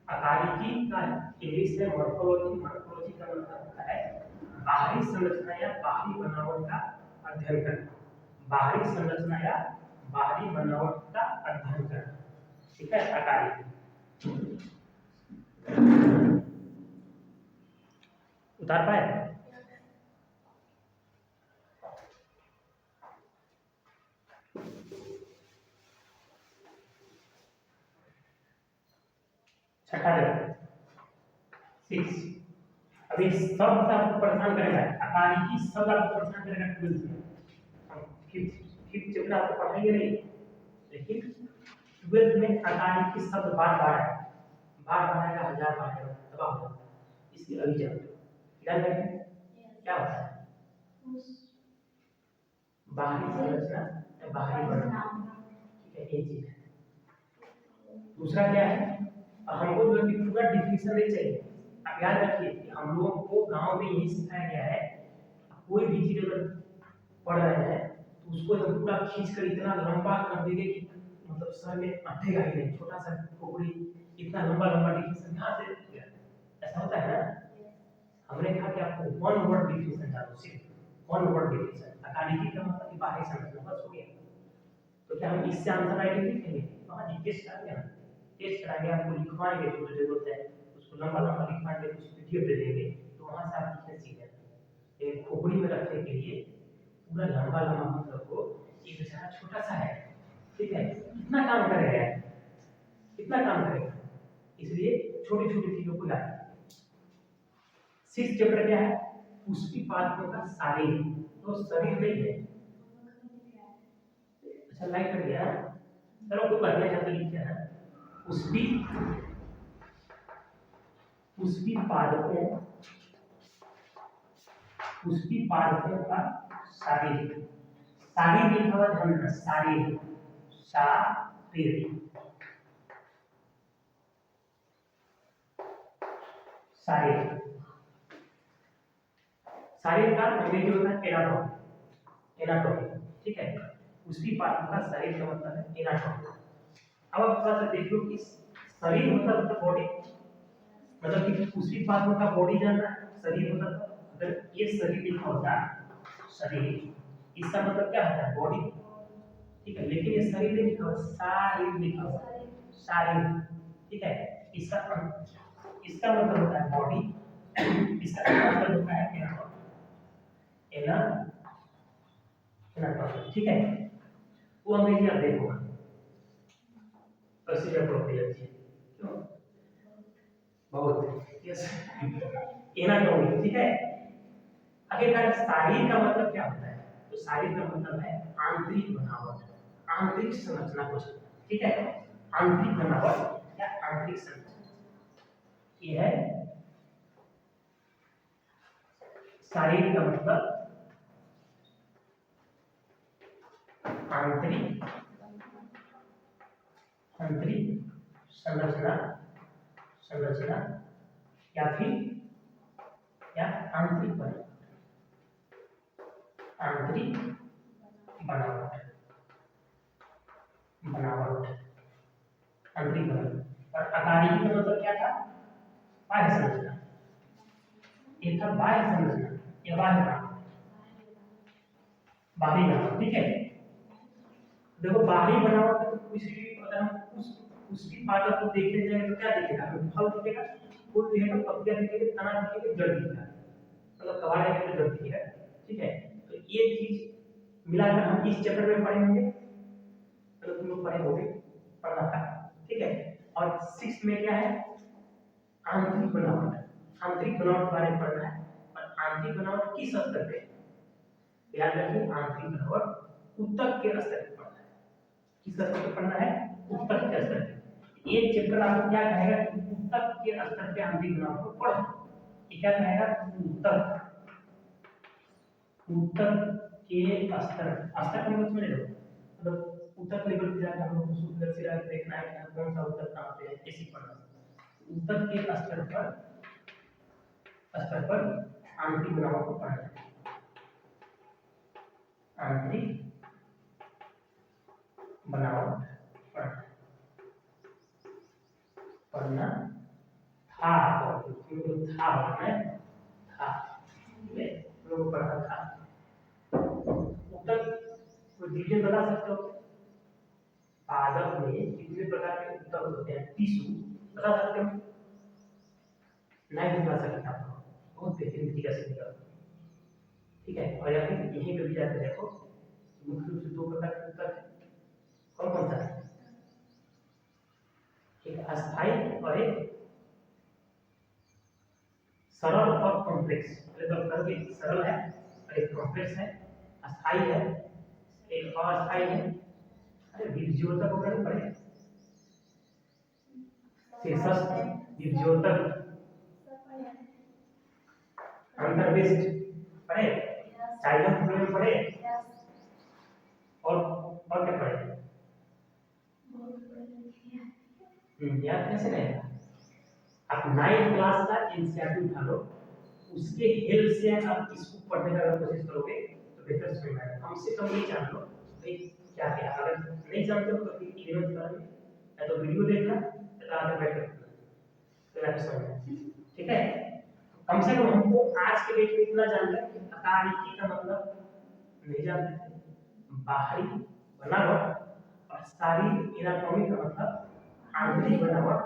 आकारिकी का इंग्लिश में मॉर्फोलॉजी, मॉर्फोलॉजी का मतलब होता है बाहरी संरचना या बाहरी बनावट का अध्ययन करना, बाहरी संरचना या बाहरी बनावट का अध्ययन करना। ठीक है, आकारिकी उतार पाए। छठा जगह 6। अभी शब्द आपको परेशान करेगा, अकारिकी शब्द आपको परेशान करेगा 12th में। हम फिफ्थ चैप्टर आपको पढ़ाएंगे नहीं, लेकिन 12th में अकारिकी शब्द बार बार आएगा, 1000 बार आएगा, तबाह हो जाता है। इसलिए अभी जान रहे क्या होता है बाहरी संरचना या बाहरी वर्णन, ठीक है, ये चीज है। दूसरा क्या है, हमको जो है कि पूरा डिफिनेशन नहीं चाहिए। आप याद रखिए कि हम लोगों को गांव में यही सिखाया गया है, कोई भी चीज अगर पढ़ रहे हैं तो उसको हम पूरा खींच कर इतना लंबा कर देंगे कि मतलब सर में अटेगा ही नहीं। छोटा सा खोपड़ी इतना लंबा डिफिनेशन कहाँ से दिया? ऐसा होता है ना। हमने कहा कि आपको वन वर्ड डिफिनेशन जानो, सिर्फ वन वर्ड डिफिनेशन। अकारिकी का मतलब कि बाहरी संरचना, बस हो गया। तो क्या हम इससे आंसर राइटिंग लिखेंगे? हाँ जी, टेस्ट कराएंगे, टेस्ट कराएंगे, आपको लिखवाएंगे जो जरूरत है उसको लंबा लिखवाएंगे, कुछ पीडीएफ दे देंगे, तो वहां से आप लिखना सीख जाएंगे। एक खोपड़ी में रखने के लिए पूरा लंबा मतलब को एक बेचारा छोटा सा है, ठीक है, कितना काम करेगा, कितना काम करेगा, इसलिए छोटी छोटी चीजों को याद। 6th चैप्टर क्या है? पुष्पी पादपों का शरीर, तो शरीर नहीं है। अच्छा लाइक कर दिया, चलो कोई बात नहीं, जब लिख दिया है पुष्पी पादपों का शरीर, शारीर लिखा हुआ ध्यान रखना, शारीर, शारीर शारीर का अंग्रेजी होता है एनाटॉमी, ठीक है। पुष्पी पादपों का शरीर का मतलब है एनाटॉमी। अब आप थोड़ा सा देखिए कि शरीर मतलब बॉडी, मतलब कि पुष्पी पादपों का बॉडी जानना है, शरीर मतलब अगर ये शरीर लिखा होता शरीर, इसका मतलब क्या होता है? बॉडी, ठीक है, लेकिन ये शरीर नहीं लिखा हुआ, शारीर लिखा हुआ, शारीर, ठीक है। इसका मतलब होता है बॉडी, इसका मतलब होता है एनाटॉमी, ठीक है। वो अंग्रेजी आप देखो प्रोसीजर प्रोपीरियड, क्यों बहुत यस एनाटॉमी, ठीक है। आखिरकार शारीर का मतलब क्या होता है? तो शारीर का मतलब है आंतरिक बनावट, आंतरिक संरचना कुछ, ठीक है, आंतरिक बनावट या आंतरिक संरचना, ये है शारीर का मतलब। आंतरिक संरचना या फिर या आंतरिक बनावट, आंतरिक बनावट, आंतरिक बनावट। और अकारिकी का मतलब क्या था? बाह्य संरचना, ये था बाह्य संरचना या बाह्य बनावट, बाहरी बनावट, ठीक है। देखो बाहरी बनावट तो किसी भी, अगर हम उसकी पादप को देखने जाए तो क्या दिखेगा? हमें फल दिखेगा, फूल दिखेगा, पत्तियां दिखेगी, तना दिखेगी, जड़ दिखेगा, मतलब कबाड़ है तो जड़ दिखेगा, ठीक है। तो ये चीज मिलाकर हम इस चैप्टर में पढ़ेंगे, मतलब तुम लोग पढ़े होंगे, पढ़ना था, ठीक है। और 6 में क्या है? आंतरिक बनावट, आंतरिक बनावट के बारे में पढ़ना है। और आंतरिक बनावट किस स्तर पे? याद रखिए, आंतरिक बनावट ऊतक के स्तर पे पढ़ना है। किस स्तर पे पढ़ना है? ऊतक के स्तर पे। ये चैप्टर आपको क्या कहेगा? ऊतक के स्तर पे आंतरिक बनावट को पढ़ो। ये क्या कहेगा? ऊतक के स्तर का मतलब समझ लो, मतलब ऊतक लेवल पे जाकर हम लोग को सूक्ष्मदर्शी देखना है कि कौन सा ऊतक कहाँ पे है, कैसे पढ़ना है। ऊतक के स्तर पर आंतरिक बनावट को पढ़ना है, आंतरिक बनावट पढ़ना था, क्योंकि था लोग पढ़ा था। ऊतक को डिटेल बता सकते हो? पादप में कितने प्रकार के ऊतक होते हैं? टिश्यू बता सकते हो? नहीं बता सकते आप, बहुत बेहतरीन तरीके से निकाल, ठीक है। और या फिर यहीं पे भी जाकर देखो, मुख्य रूप से 2 प्रकार के ऊतक है, कौन कौन सा है? एक अस्थायी और एक सरल और कॉम्प्लेक्स। पहले तो करोगे सरल है और एक कॉम्प्लेक्स है, अस्थाई है, एक अस्थाई है। अरे विभज्योतक को पढ़े पढ़े शीर्षस्थ विभज्योतक अंतर्विष्ट पढ़े, साइलम फ्लो में पढ़े और क्या पढ़े? याद कैसे रहेगा? आप 9th क्लास का एनसीईआरटी उठा लो, उसके हेल्प से आप इसको पढ़ने का अगर कोशिश करोगे तो बेहतर समझ में आएगा। कम से कम ये जान लो भाई क्या क्या, अगर नहीं जानते हो तो फिर 11th क्लास में या तो वीडियो देखना या आगे बैठ कर तो आपको समझ में। ठीक है, कम से कम हमको आज के डेट में इतना जानना है कि अकारिकी का मतलब नहीं जानते थे, बाहरी बनावट और सारी एनाटॉमी का मतलब आंतरिक बनावट।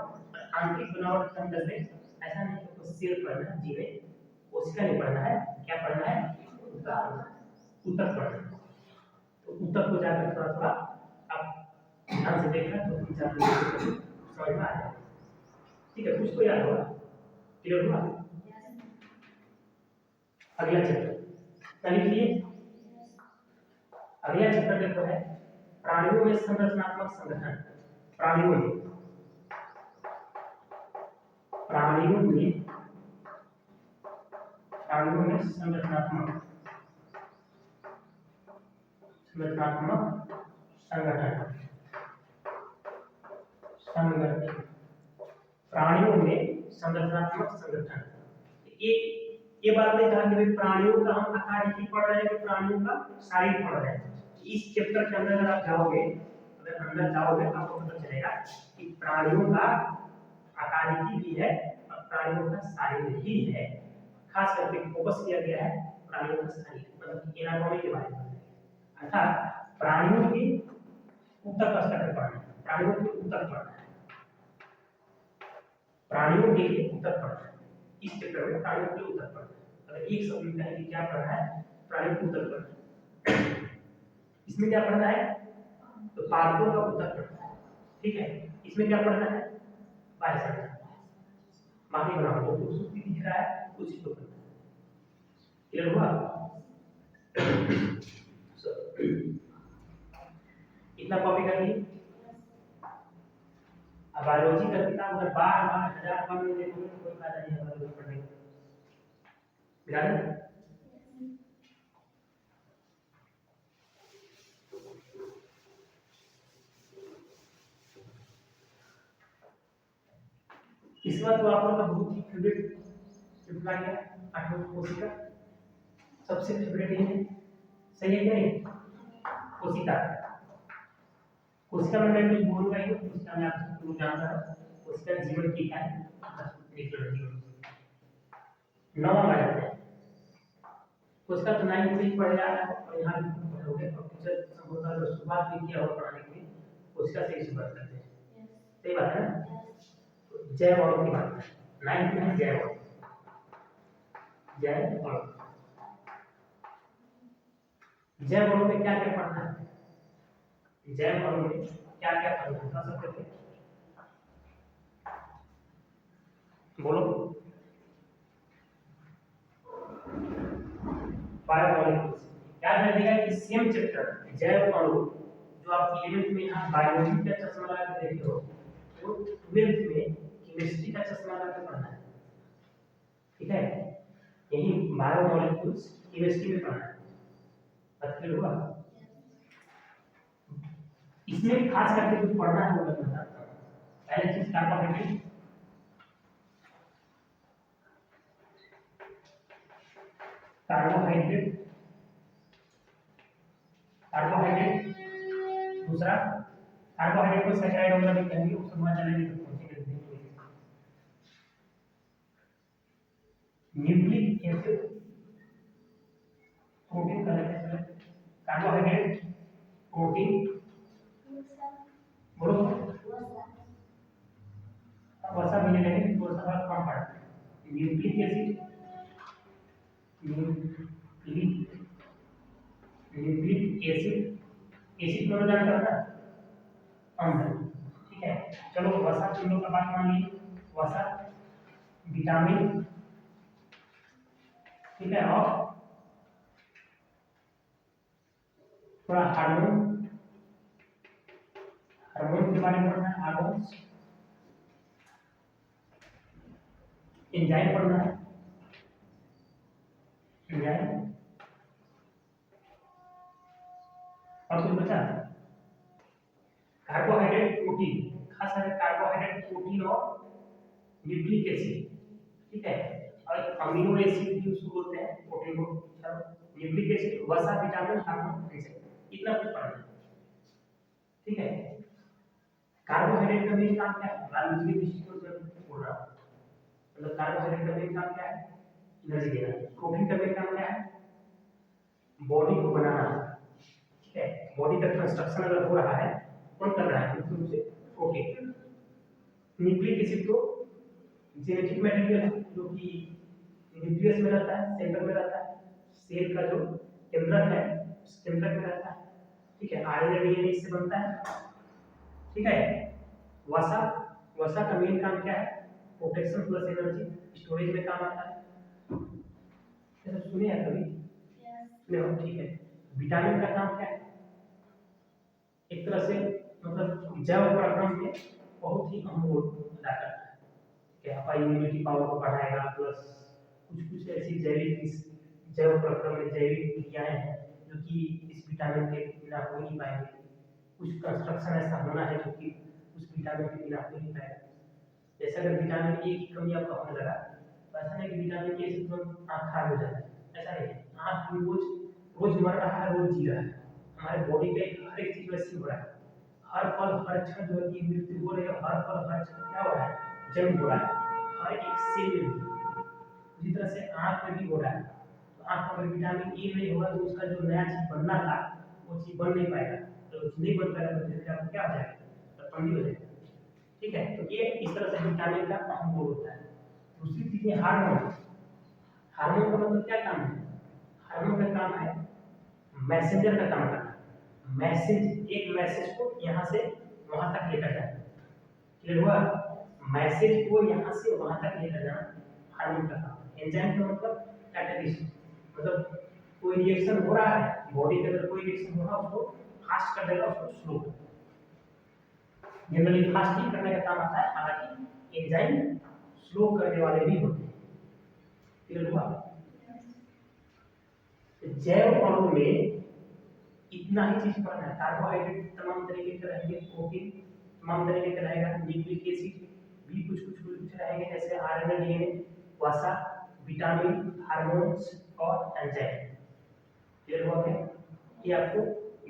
आंतरिक बनावट के अंदर में ऐसा नहीं कि कुछ सेल पढ़ना है, जीवे कोशिका नहीं पढ़ना है, क्या पढ़ना है? उत्तक पढ़ना है। तो उत्तक को जाकर थोड़ा थोड़ा आप ध्यान से देखना तो 3-4 समझ में आ जाएगा। ठीक है, कुछ तो याद होगा, क्लियर हुआ? अगला चैप्टर लिख लिए। अगला चैप्टर देखो है प्राणियों में संरचनात्मक संगठन। प्राणियों में संरचनात्मक संगठन। प्राणियों में संरचनात्मक संगठन। ये बात नहीं कहा कि भाई प्राणियों का हम आकारिकी पढ़ रहे हैं कि प्राणियों का शारीरिक पढ़ रहे हैं। इस चैप्टर के अंदर अगर आप जाओगे, अगर अंदर जाओगे तो आपको पता चलेगा कि प्राणियों का आकारिकी भी है और प्राणियों का शारीरिक भी है। खास करके फोकस किया गया है प्राणियों का शारीरिक मतलब एनाटॉमी के बारे में, अर्थात प्राणियों की ऊतक स्तर पर पढ़ना है, प्राणियों के ऊतक पढ़ना है, प्राणियों के लिए ऊतक पढ़ना है। इस चैप्टर में प्राणियों के ऊतक पढ़ना है। अगर एक शब्द में कहें कि क्या पढ़ना है, प्राणियों के ऊतक पढ़ना है। इसमें क्या पढ़ना है? तो पादपों का ऊतक पढ़ना है। ठीक है, इसमें क्या पढ़ना है? बाह्य संरचना। बाकी बनाओ तो खूबसूरती दिख रहा है कुछ तो पढ़ना है। क्लियर हुआ? इतना कॉपी कर ली। अब बायोलॉजी का किताब अगर बार बार 1000 बार में देखोगे तो कोई फायदा नहीं है बायोलॉजी पढ़ने का। बिल्कुल। इस बार तो आप लोग का बहुत ही फेवरेट चैप्टर आ गया 8वां कोशिका। सबसे फेवरेट ये है, सही है क्या? नहीं कोशिका, कोशिका में मैं कुछ बोलूंगा ही, कोशिका में आप सब लोग जानते हैं कोशिका जीवन की क्या है, जीवन 9वां आ जाते हैं। कोशिका तो 9th में ही पढ़ जा रहा है और यहाँ भी पढ़ोगे और टीचर संभवतः अगर शुरुआत भी किया हो पढ़ाने के लिए कोशिका से ही शुरुआत करते हैं। सही बात है ना? जैव अणु की बात है 9th में है जैव अणु। जैव अणु में क्या क्या पढ़ना है? जैव अणु में क्या क्या पढ़ना है? बता सकते थे? बोलो। बायोमोलिक्यूल्स याद रखिएगा कि सेम चैप्टर जैव अणु जो आप 11th में यहाँ बायोलॉजी का चश्मा लगा के देखे हो वो 12th में केमिस्ट्री का चश्मा लगा के पढ़ना है। ठीक है, यही बायोमोलिक्यूल्स केमिस्ट्री में पढ़ना है। क्लियर हुआ? इसमें खास करके कुछ पढ़ना है वो मैं बताता हूँ। पहले चीज कार्बोहाइड्रेट, कार्बोहाइड्रेट, कार्बोहाइड्रेट। दूसरा कार्बोहाइड्रेट को सैकराइड वगैरह भी कहेंगे, उसको समझ चलेंगे तो पहुंचेंगे। न्यूक्लिक एसिड, प्रोटीन का लेते हैं। कार्बोहाइड्रेट, प्रोटीन, बोलो वसा भी लेंगे तो वसा थोड़ा कम पड़ता है। Nucleic acid, nucleic acid, acid को जानते हो ना? अम्ल। ठीक है, चलो वसा तीनों का बात मान ली। वसा, विटामिन, ठीक है। और थोड़ा हार्मोन हार्मोन के बारे में पढ़ना है, हार्मोन्स, एंजाइम पढ़ना है, एंजाइम। और कुछ बचा? कार्बोहाइड्रेट, प्रोटीन, खास करके कार्बोहाइड्रेट, प्रोटीन और न्यूक्लिक एसिड, ठीक है। और अमीनो एसिड भी उसको बोलते हैं प्रोटीन को, न्यूक्लिक एसिड, वसा, विटामिन, हार्मोन, इतना कुछ पढ़ना है, ठीक है। कार्बोहाइड्रेट का मेन काम क्या है? बायोलॉजी के दृष्टिकोण से बोल रहा हूँ, मतलब कार्बोहाइड्रेट का मेन काम क्या है? एनर्जी देना। प्रोटीन का मेन काम क्या है? बॉडी को बनाना, ठीक है। बॉडी का कंस्ट्रक्शन अगर हो रहा है, कौन कर रहा है? मुख्य रूप से प्रोटीन। न्यूक्लिक एसिड तो जेनेटिक मटेरियल जो कि न्यूक्लियस में रहता है, सेंटर में रहता है, सेल का जो केंद्रक है उस केंद्रक में रहता है, ठीक है। आरएनए डीएनए इससे बनता है, ठीक है। वसा, वसा का मेन काम क्या है? प्रोटेक्शन प्लस एनर्जी स्टोरेज में काम आता है, ये सब सुने हैं कभी? सुने हो, ठीक है। विटामिन का काम क्या है? एक तरह से मतलब जैव पराक्रम में बहुत ही अहम रोल अदा करता है, कि आपका इम्यूनिटी पावर को बढ़ाएगा, प्लस कुछ कुछ ऐसी जैव प्रक्रम में जैविक क्रियाएं हैं जो कि इस विटामिन के बिना हो नहीं पाएंगे। कुछ कंस्ट्रक्शन ऐसा होना है जो कि उस विटामिन के बिना हो नहीं पाएगा। जैसे अगर विटामिन ए की कमी आपका होने लगा, तो ऐसा नहीं कि विटामिन ए से तुरंत आँख खराब हो जाए, ऐसा नहीं। आँख रोज रोज मर रहा है, रोज जी रहा है। हमारे बॉडी पे हर एक चीज वैसी हो रहा है, हर पल हर क्षण जो है कि मृत्यु हो रही है, हर पल हर क्षण क्या हो रहा है? जन्म हो रहा है, हर एक सेल में भी। उसी तरह से आँख में भी हो रहा है। तो आँख में अगर विटामिन ए नहीं होगा तो उसका जो नया चीज बनना था वो चीज बन नहीं पाएगा, तो नहीं बन पाएगा तो धीरे आपको क्या हो जाएगा? बंदी हो जाएगा, ठीक है। तो ये इस तरह से विटामिन का अहम रोल होता है। दूसरी चीज है हार्मोन। हार्मोन का मतलब क्या काम है? हार्मोन का काम है मैसेंजर का काम करना, मैसेज, एक मैसेज को यहाँ से वहां तक लेकर जाना, क्लियर हुआ? मैसेज को यहाँ से वहां तक लेकर जाना हार्मोन का काम। एंजाइम का मतलब कैटलिस्ट, मतलब कोई रिएक्शन हो रहा है बॉडी के अंदर, कोई रिएक्शन हो रहा है उसको फास्ट कर देगा, उसको स्लो कर देगा। जनरली फास्ट ही करने का काम आता है, हालांकि एंजाइम स्लो करने वाले भी होते हैं, क्लियर हुआ? जैव अणु में इतना ही चीज पढ़ना है। कार्बोहाइड्रेट तमाम तरीके के रहेंगे, प्रोटीन तमाम तरीके के रहेगा, न्यूक्लिक एसिड भी कुछ कुछ कुछ रहेंगे, जैसे आरएनए डीएनए, वसा, विटामिन, हार्मोन्स और एंजाइम। क्लियर हुआ क्या? ये आपको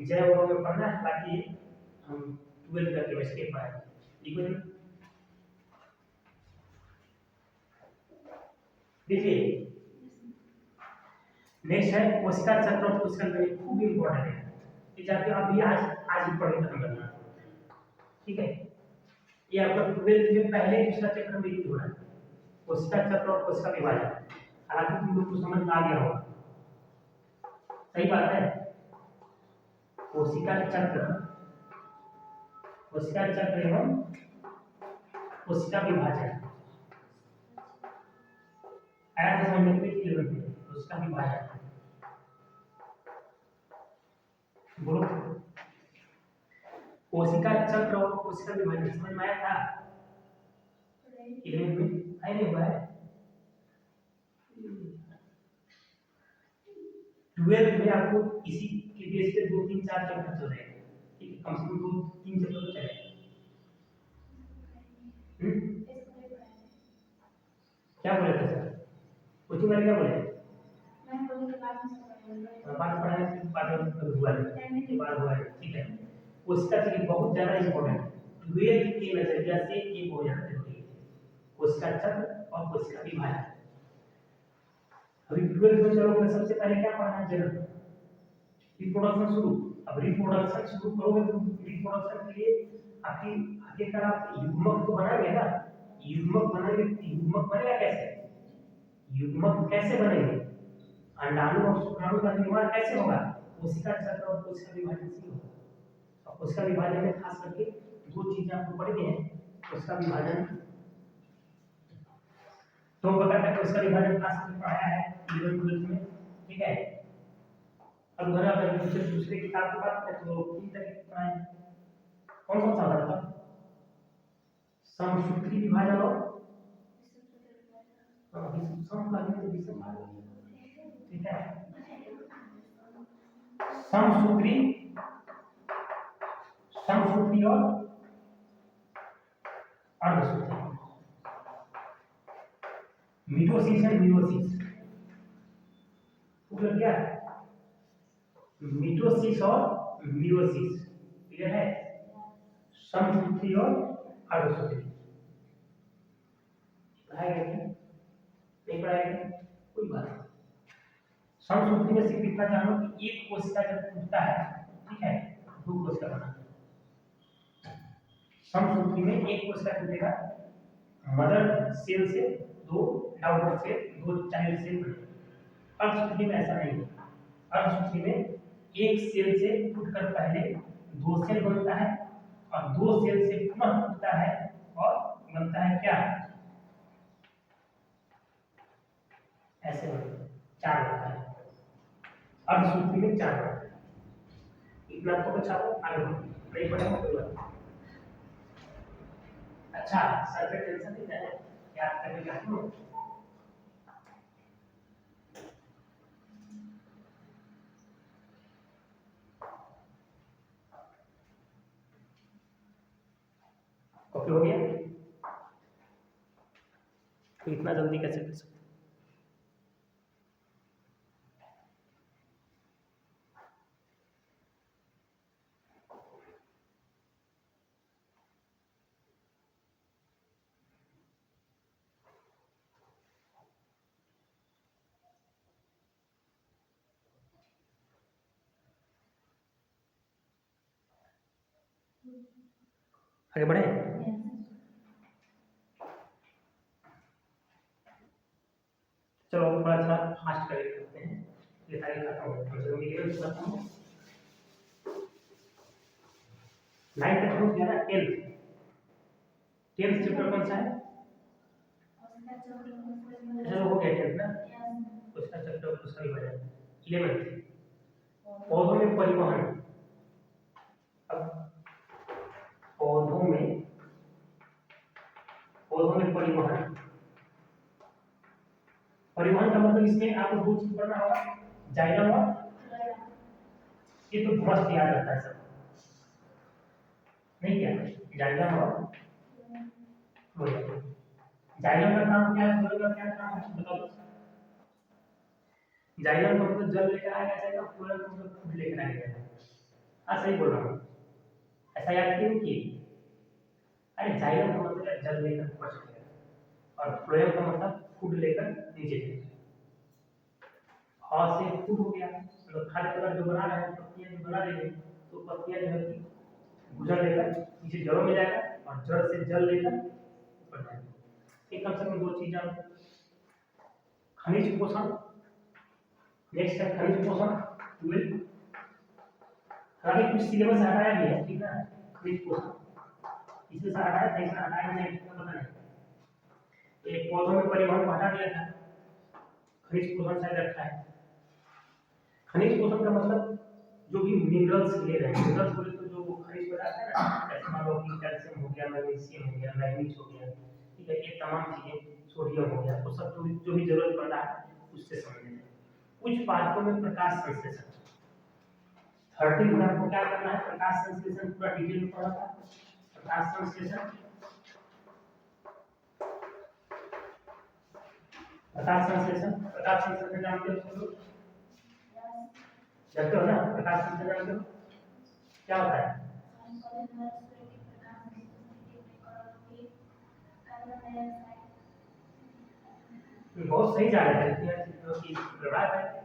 जैव अणु में पढ़ना है, ताकि हम 12th का केमिस्ट्री पढ़ाएंगे। इक्वेशन देखिए, नेक्स्ट है कोशिका चक्र और कोशिका गणित, खूब इंपॉर्टेंट है, ये जाके अभी आज ही पढ़े खत्म करना, ठीक है। ये आपका 12th में पहले दूसरा चक्र में यूज हो रहा है, कोशिका चक्र और कोशिका विभाजन। हालांकि तुम लोग को समझ में आ गया होगा, सही बात है। कोशिका चक्र एवं कोशिका विभाजन आया था समझने में, 11th में कोशिका विभाजन बोलो। कोशिका चक्र और कोशिका विभाजन समझ में आया था 11th में? आया नहीं हुआ है? 12th में आपको इसी के बेस पे 2 3 4 चैप्टर चल रहे हैं, ठीक है। कम से कम 2 3 चैप्टर तो चले। क्या बोले थे सर? कोचिंग वाले क्या बोले? बात पढ़ाने के बाद हुआ है, के बाद हुआ है, ठीक है। कोशिका चक्र बहुत ज्यादा इंपॉर्टेंट है, 12th के नजरिया से ये बहुत ज्यादा जरूरी है, कोशिका चक्र और कोशिका विभाजन। अभी 12th में चलोगे सबसे पहले क्या पढ़ना है? जनन, रिप्रोडक्शन शुरू। अब रिप्रोडक्शन शुरू करोगे तो रिप्रोडक्शन के लिए आपकी आखिरकार आप युग्मक तो बनाएंगे ना, युग्मक बनाएंगे, युग्मक बनेगा कैसे? युग्मक कैसे बनेंगे? अंडाणु और शुक्राणु का निर्माण कैसे होगा? कोशिका चक्र और कोशिका विभाजन से होगा। और कोशिका विभाजन में खास करके 2 चीजें आपको पढ़नी है। कोशिका विभाजन 2 प्रकार का कोशिका विभाजन खास करके पढ़ाया है, 11 12 में, ठीक है। अब घर अगर दूसरे किताब की बात करें तो 3 तरीके के पढ़ाए, कौन कौन सा होता था? समसूत्री विभाजन और सम का भी तो विषम आ गया, ठीक है। समसूत्री, समसूत्री और अर्धसूत्री, मिटोसिस एंड मियोसिस, क्लियर क्या है? मिटोसिस और मियोसिस, क्लियर है। समसूत्री और अर्धसूत्री पढ़ाएगा क्या? नहीं पढ़ाएगा, कोई बात नहीं। समसूत्री में सिर्फ इतना जानो कि एक कोशिका जब टूटता है, ठीक है, दो कोशिका बनाता है। समसूत्री में एक कोशिका टूटेगा, मदर सेल से दो डाउटर सेल, दो चाइल्ड सेल बनेगा। अर्धसूत्री में ऐसा नहीं है। अर्धसूत्री में एक सेल से टूटकर पहले दो सेल बनता है और दो सेल से पुनः टूटता है और बनता है क्या? ऐसे बनता है, चार बनता है। अर्धसूत्री में चार बनता है। इतना तो अच्छा हो, आगे नहीं पढ़ेगा कोई बात नहीं। अच्छा, सर पे टेंशन नहीं है, याद करने का क्यों? कॉपी हो गया? तो इतना जल्दी कैसे कर सकते? आगे बढ़े? चलो थोड़ा सा फास्ट करते हैं, ये सारी खत्म हो गई। चलो ये खत्म हो, 9 तक हो गया ना। 10th चैप्टर कौन सा है? अच्छा हो गया 10th ना, उसका चैप्टर उसका ही बचा। 11th पौधों में परिवहन। अब पौधों में परिवहन, परिवहन का मतलब इसमें आपको दो चीज पढ़ना होगा, जाइलम और, ये तो मस्त याद रखता है सब, नहीं क्या? जाइलम और फ्लोएम। जाइलम का काम क्या है, फ्लोएम का क्या काम है बताओ? जाइलम का मतलब जल लेकर आएगा जाएगा, फ्लोएम का मतलब फूड लेकर आएगा जाएगा। हाँ सही बोल रहा हूँ, ऐसा याद क्यों किए? अरे जाइलम का मतलब है जल लेकर ऊपर चलेगा और फ्लोएम का मतलब फूड लेकर नीचे चलेगा। और से फूड हो गया, मतलब खाद्य पदार्थ जो बना रहे हैं, पत्तियां जो बना रही है, तो पत्तियां जो है कि भूजन लेकर नीचे जड़ों में जाएगा और जड़ से जल लेकर ऊपर जाएगा। ये कम से कम दो चीजें। खनिज पोषण, नेक्स्ट है खनिज पोषण 12। हालांकि कुछ सिलेबस हटाया भी है, ठीक है, खनिज पोषण इसमें से हटाया था, इसमें हटाया नहीं, पता नहीं। एक पौधों में परिवहन को हटा दिया था, खनिज पोषण शायद रखा है। खनिज पोषण का मतलब जो भी मिनरल्स ले रहे हैं, मिनरल्स बोले तो जो खनिज पदार्थ है ना, जैसे मान लो कि कैल्शियम हो गया, मैग्नीशियम हो गया, मैग्नीज हो गया, ठीक है, ये तमाम चीजें, सोडियम हो गया, तो सब जो भी जरूरत पड़ रहा है उससे संबंधित है। कुछ पाठों में प्रकाश संश्लेषण 13 में आपको क्या करना है, प्रकाश संश्लेषण पूरा डिटेल में पढ़ा था। प्रकाश संश्लेषण, प्रकाश संश्लेषण, प्रकाश संश्लेषण जानते हो सब लोग? जानते हो ना प्रकाश संश्लेषण जानते हो क्या होता है? बहुत सही जा रहा है, कि गड़बड़ा है।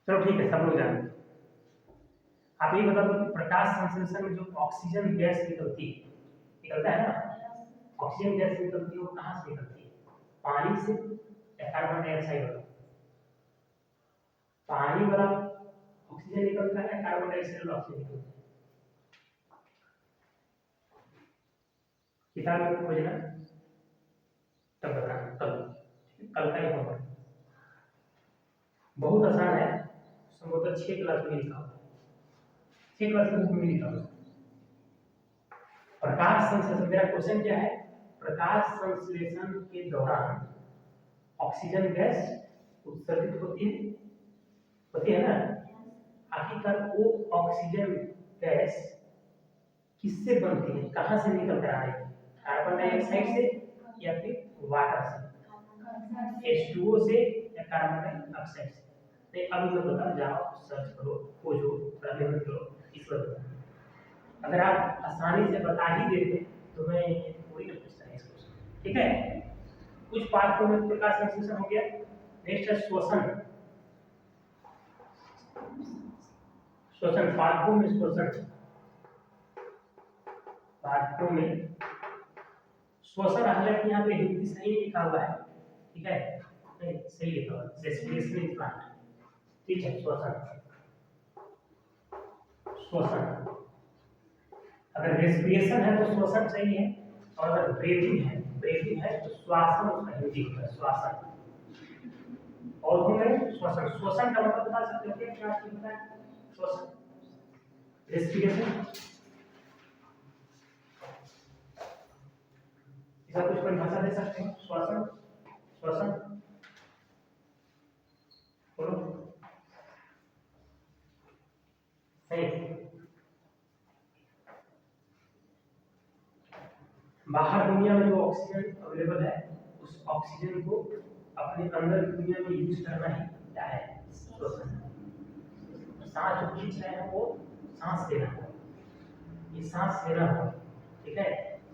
चलो ठीक है, सब लोग जानते हैं। आप ये बता दो कि प्रकाश संश्लेषण में जो ऑक्सीजन गैस निकलती है, निकलता है ना, ऑक्सीजन गैस निकलती है, वो कहाँ से निकलती है? पानी से या कार्बन डाइऑक्साइड वाला? पानी वाला ऑक्सीजन निकलता है, कार्बन डाइऑक्साइड वाला ऑक्सीजन निकलता है? किताब में खोजना तब बताना, कल का ही होगा। बहुत आसान है, संभवतः 6 क्लास में लिखा हुआ, 6 क्लास में लिखा हुआ। प्रकाश संश्लेषण, मेरा क्वेश्चन क्या है, प्रकाश संश्लेषण के दौरान ऑक्सीजन गैस उत्सर्जित होती है ना। आखिरकार वो ऑक्सीजन गैस किससे बनती है, कहाँ से निकल कर आ रही है, कार्बन डाइऑक्साइड से या फिर वाटर से, H2O से या कार्बन डाइऑक्साइड से। नहीं अब मैं बता, जाओ सर्च करो, खोजो, मेहनत करो, इस पर बताओ। अगर आप आसानी से बता ही देते तो मैं थोड़ी ना पूछता इसको, ठीक है। कुछ पार्ट में प्रकाश संश्लेषण हो गया। नेक्स्ट है श्वसन। श्वसन पार्टों में श्वसन, पार्टों में श्वसन, हालांकि यहाँ पे हिंदी सही लिखा हुआ है, ठीक है, नहीं सही लिखा हुआ है, रेस्पिरेशन प्लांट, ठीक है। श्वसन, श्वसन, अगर रेस्पिरेशन है तो श्वसन सही है, और अगर ब्रीथिंग है तो श्वासन उसका हिंदी होता है, श्वासन। और में श्वसन, श्वसन का मतलब बता सकते हो क्या, क्या होता है श्वसन, रेस्पिरेशन, इसका कुछ परिभाषा दे सकते हैं, श्वसन, श्वसन बोलो सही। बाहर दुनिया में जो ऑक्सीजन अवेलेबल है, उस ऑक्सीजन को अपने अंदर दुनिया में यूज करना ही क्या है, श्वसन। सांस जो खींच रहे हैं वो सांस लेना है, ये सांस लेना है, ठीक है।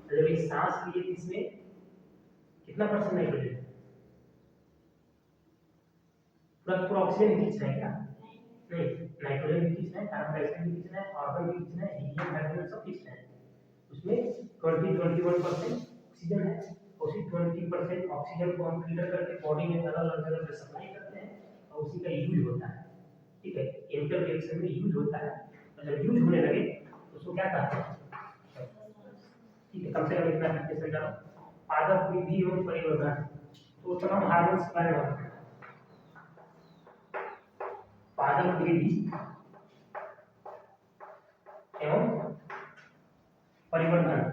तो जब ये सांस लिए इसमें कितना % नाइट्रोजन, पूरा ऑक्सीजन खींच रहे हैं क्या, नहीं, नाइट्रोजन भी खींच रहे हैं, कार्बन डाइऑक्साइड भी खींच रहे हैं, ऑर्गन भी खींच रहे हैं, हीलियम हाइड्रोजन सब खींच रहे हैं। उसमें 21% ऑक्सीजन है, उसी 20% ऑक्सीजन को हम फिल्टर करके बॉडी में अलग अलग जगह पे सप्लाई करते हैं और उसी का यूज होता है, ठीक है, केमिकल रिएक्शन में यूज होता है। और जब यूज होने लगे तो उसको क्या कहते हैं, ठीक है, कम से कम इतना डिफिनेशन करो, पादप वृद्धि एवं परिवर्धन, तो तमाम हार्मोन्स के बारे में बात करते हैं। पादप वृद्धि एवं परिवर्धन,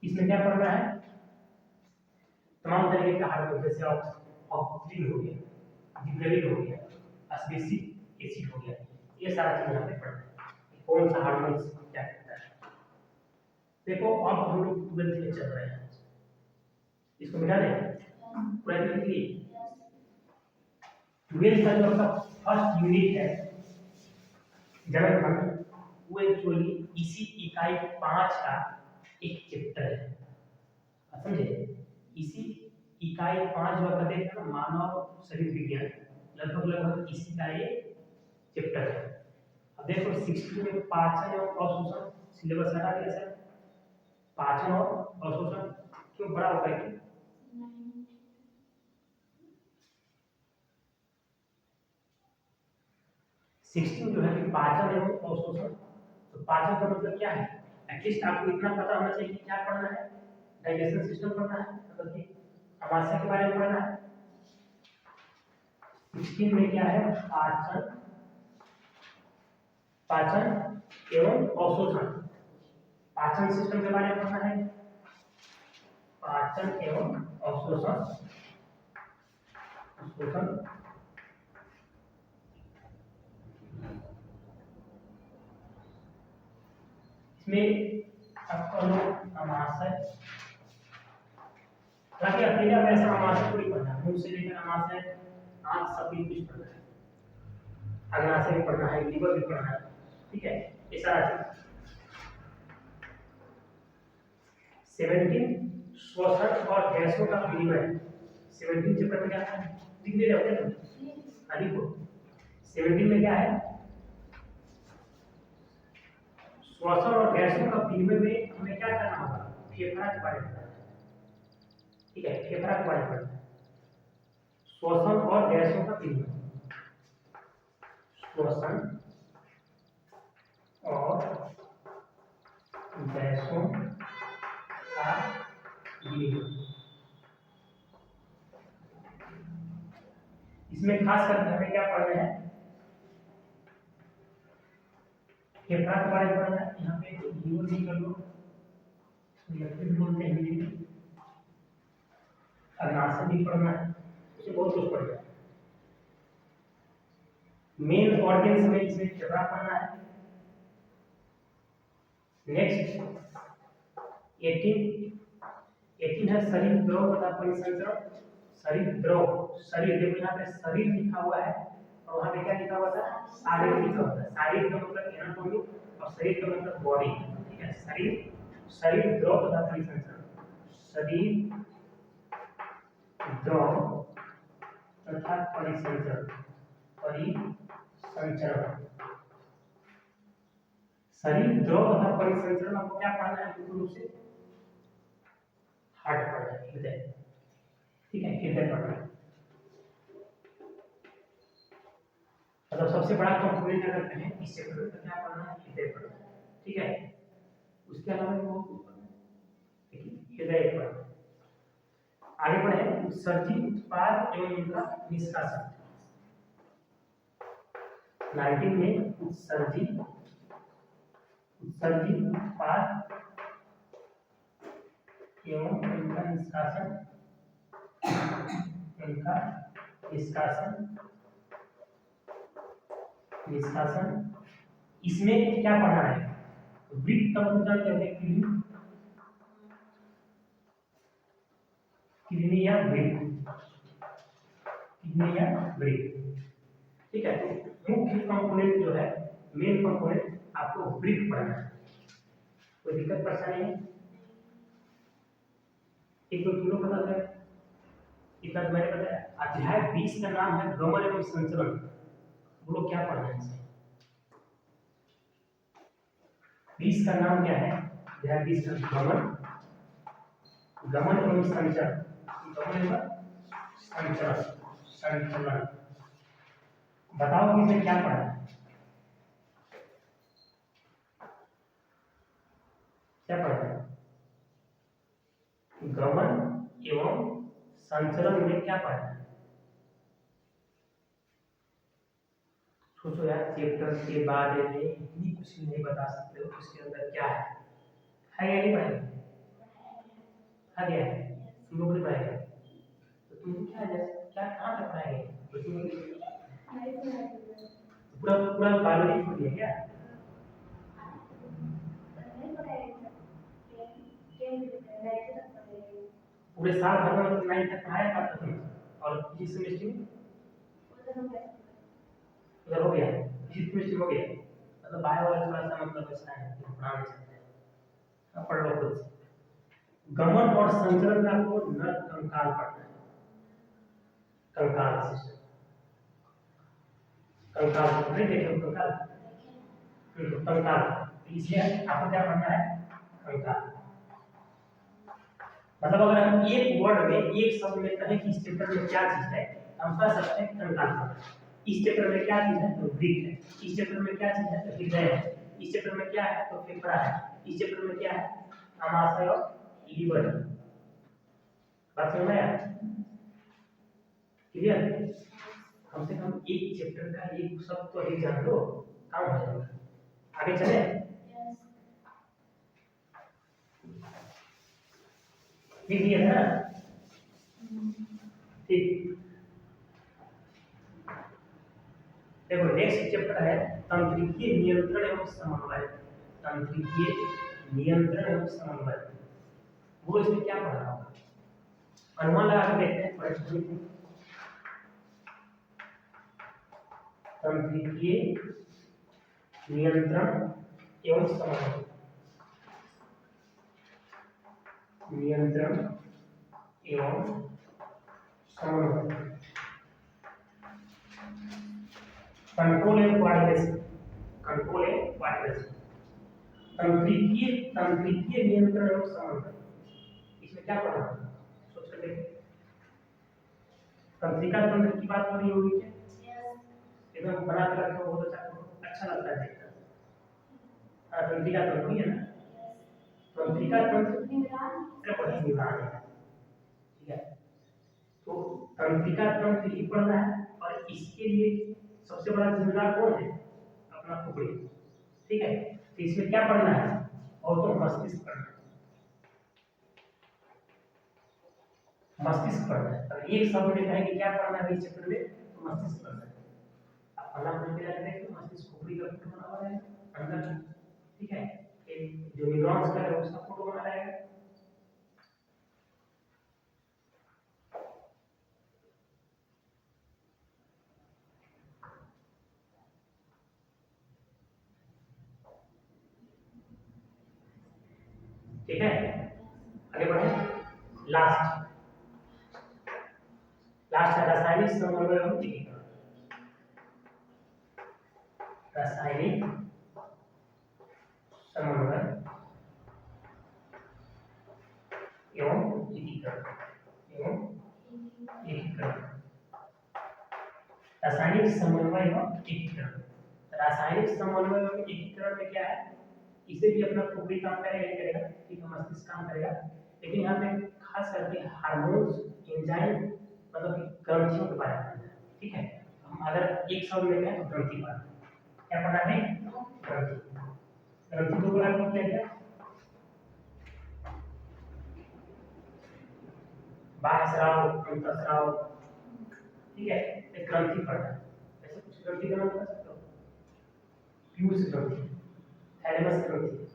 इसमें क्या पढ़ना है, तमाम तरीके के हार्मोन, जैसे ऑक्सीन हो गया, गिबरेलिन हो गया, एस्पार्टिक एसिड हो गया, ये सारा चीज यहाँ पे पढ़ना है, कौन सा हार्मोन क्या करता है। देखो अब हम लोग 12th में चल रहे हैं, इसको मिटा दें पूरा लिख लिए। 12th का जो आपका फर्स्ट यूनिट है जनरल खंड, वो एक्चुअली इसी इकाई 5 का एक चैप्टर है, समझे। इसी इकाई 5 जो आपका देखा ना, मानव शरीर विज्ञान, लगभग इसी का ये चैप्टर है। अब देखो 16 में पाचन एवं अवशोषण सिलेबस हटा दिया सर, पाचन और अवशोषण क्यों बड़ा होता है, 16 जो है कि पाचन एवं अवशोषण, तो पाचन का मतलब क्या है, एटलीस्ट आपको इतना पता होना चाहिए कि क्या पढ़ना है, डाइजेशन सिस्टम पढ़ना है, मतलब कि आमाशय के बारे में पढ़ना है। 16 में क्या है, पाचन एवं अवशोषण, पाचन सिस्टम के बारे में पढ़ना है, पाचन एवं अवशोषण, इसमें आपका आमाशय, ताकि अकेले आप ऐसा आमाशय थोड़ी पढ़ना है, मुंह से लेकर आमाशय आंख सब कुछ पढ़ना है, अग्नाशय भी पढ़ना है, लीवर भी पढ़ना है, ठीक है, ये सारा चीज। 17 श्वसन और गैसों का विनिमय, 17 चैप्टर में क्या है, लिख ले जाओगे तुम आदि को। 17 में क्या है, श्वसन और गैसों का विनिमय में हमें क्या करना होगा, फेफड़ा के बारे में पढ़ना है, ठीक है, फेफड़ा के बारे में पढ़ना है, श्वसन और गैसों का विनिमय, श्वसन और गैसों का विनिमय। इसमें खास करके हमें क्या पढ़ना है, फेफड़ा के बारे में पढ़ना है। यहाँ पे यूज नहीं कर लो, लिक्विड बोलते हैं हिंदी में, अग्नाशय भी पढ़ना है, उसे बहुत कुछ पढ़ना है। मेन ऑर्गन हमें इसमें फेफड़ा पढ़ना है। नेक्स्ट 18 है शरीर द्रव तथा परिसंचरण। शरीर द्रव, शरीर देखो यहाँ पे शरीर लिखा हुआ है और वहाँ पे क्या लिखा हुआ था, शारीर लिखा हुआ है। शारीर का मतलब एनाटॉमी और शरीर का मतलब बॉडी, ठीक है। शरीर द्रव तथा परिसंचरण, शरीर द्रव तथा परिसंचरण, शरीर द्रव तथा परिसंचरण आपको क्या पढ़ना है, पूर्ण रूप से हार्ट पढ़ना है, हृदय, ठीक है, हृदय पढ़ना है। मतलब सबसे बड़ा कंपोनेंट अगर कहें इस चैप्टर में तो क्या पढ़ना है, हृदय पढ़ना है, ठीक है। उसके अलावा बहुत कुछ पढ़ना है, लेकिन हृदय पढ़ना है। आगे बढ़े, उत्सर्जित उत्पाद एवं उनका निष्कासन। 19 में उत्सर्जित उत्पाद एवं उनका निष्कासन, इसमें क्या पढ़ना है, वृत्त का मतलब जानते हैं, किडनी या वृत्त, ठीक है। तो मुख्य कंपोनेंट जो है, मेन कंपोनेंट आपको वृत्त पढ़ना है। कोई दिक्कत परेशानी है? एक दो किलो पता है, इतना मैंने बताया। अध्याय 20 का नाम है गमन एवं संचलन। बोलो क्या पढ़ना है इसमें? 20 का नाम क्या है? अध्याय 20 का गमन एवं संचलन, संचलन। बताओ कि इसमें क्या पढ़ना है, क्या पढ़ना है? गमन एवं संचलन में क्या पढ़ना है? सोचो यार, चैप्टर के बारे में इतनी कुछ नहीं बता सकते हो, उसके अंदर क्या है या नहीं पढ़ाएगा? आ गया है, तुम लोग नहीं पढ़ाएगा तो तुम क्या क्या कहाँ तक पढ़ाएंगे? पूरा पूरा बायोलॉजी छोड़ दिया क्या? पूरे साल भर में मतलब 9 तक पढ़ाया था तुम, और किस सेमेस्टर में उधर हो गया, किस सेमेस्टर हो गया? मतलब बायो वाला थोड़ा सा मतलब ऐसा है कि पढ़ा नहीं सकते, अब पढ़ लो खुद से। गमन और संचरण में आपको नर कंकाल पढ़ना है, कंकाल सिस्टम, कंकाल नहीं देखे कंकाल, कंकाल, इसलिए आपको क्या पढ़ना है, कंकाल। मतलब अगर हम एक वर्ड में, एक शब्द में कहें कि इस चैप्टर में क्या चीज है, हम कह सकते हैं कंकाल। इस चैप्टर में क्या चीज है, तो वृक्क है। इस चैप्टर में क्या चीज है, तो हृदय है। इस चैप्टर में क्या है, तो फेफड़ा है। इस चैप्टर में क्या है, आमाशय और लीवर है। बात समझ में आया? क्लियर? कम से कम एक चैप्टर का एक शब्द तो ही जान लो, काम हो जाएगा। आगे चले, ठीक है ना? ठीक, देखो नेक्स्ट चैप्टर है तंत्रिकीय नियंत्रण एवं समन्वय। तंत्रिकीय नियंत्रण एवं समन्वय, वो इसमें क्या पढ़ रहा होगा, अनुमान लगा के देखते हैं। तंत्रिकीय नियंत्रण एवं समन्वय, नियंत्रण एवं समन्वय, control and coordination, control and coordination, तंत्रिकीय नियंत्रण एवं समन्वय, इसमें क्या पढ़ना है, सोच कर देखिए। तंत्रिका तंत्र की बात हो रही होगी क्या? एकदम बना कर रखो, बहुत अच्छा लगता है देखकर। हाँ, तंत्रिका तंत्र ही है ना। तंत्रिका तंत्र न्यूरॉन है, ठीक है। तो तंत्रिका तंत्र ही पढ़ना है और इसके लिए सबसे बड़ा जिम्मेदार कौन है? अपना खोपड़ी, ठीक है। तो इसमें क्या पढ़ना है? और तो मस्तिष्क पढ़ना है, मस्तिष्क पढ़ना है। और एक शब्द में कहें कि क्या पढ़ना है इस चैप्टर में, तो मस्तिष्क पढ़ना है। आप पढ़ना पढ़ के लगता है कि मस्तिष्क खोपड़ी का फोटो बना हुआ है अंदर, ठीक है। एक जो न्यूरॉन्स का है उसका फोटो बना रहेगा। ठीक है, आगे बढ़े। लास्ट लास्ट है रासायनिक समन्वय और एकीकरण। रासायनिक समन्वय एवं एकीकरण, एवं एकीकरण। रासायनिक समन्वय एवं एकीकरण। रासायनिक समन्वय एवं एकीकरण में क्या है? इसे भी अपना खोपड़ी काम करेगा, ठीक है, मस्तिष्क काम करेगा। लेकिन यहाँ पे खास करके हार्मोन्स, एंजाइम, मतलब कि ग्रंथियों के बारे में, ठीक है। हम अगर एक शब्द में कहें तो ग्रंथि पढ़ना, क्या पढ़ना है? ग्रंथि। ग्रंथि दो प्रकार की होती है, क्या? बाह्य स्राव, अंतःस्राव, ठीक है। एक ग्रंथि पढ़ना है। ऐसे कुछ ग्रंथि का नाम बता सकते हो? पीयूष ग्रंथि, थैलेमस ग्रंथि,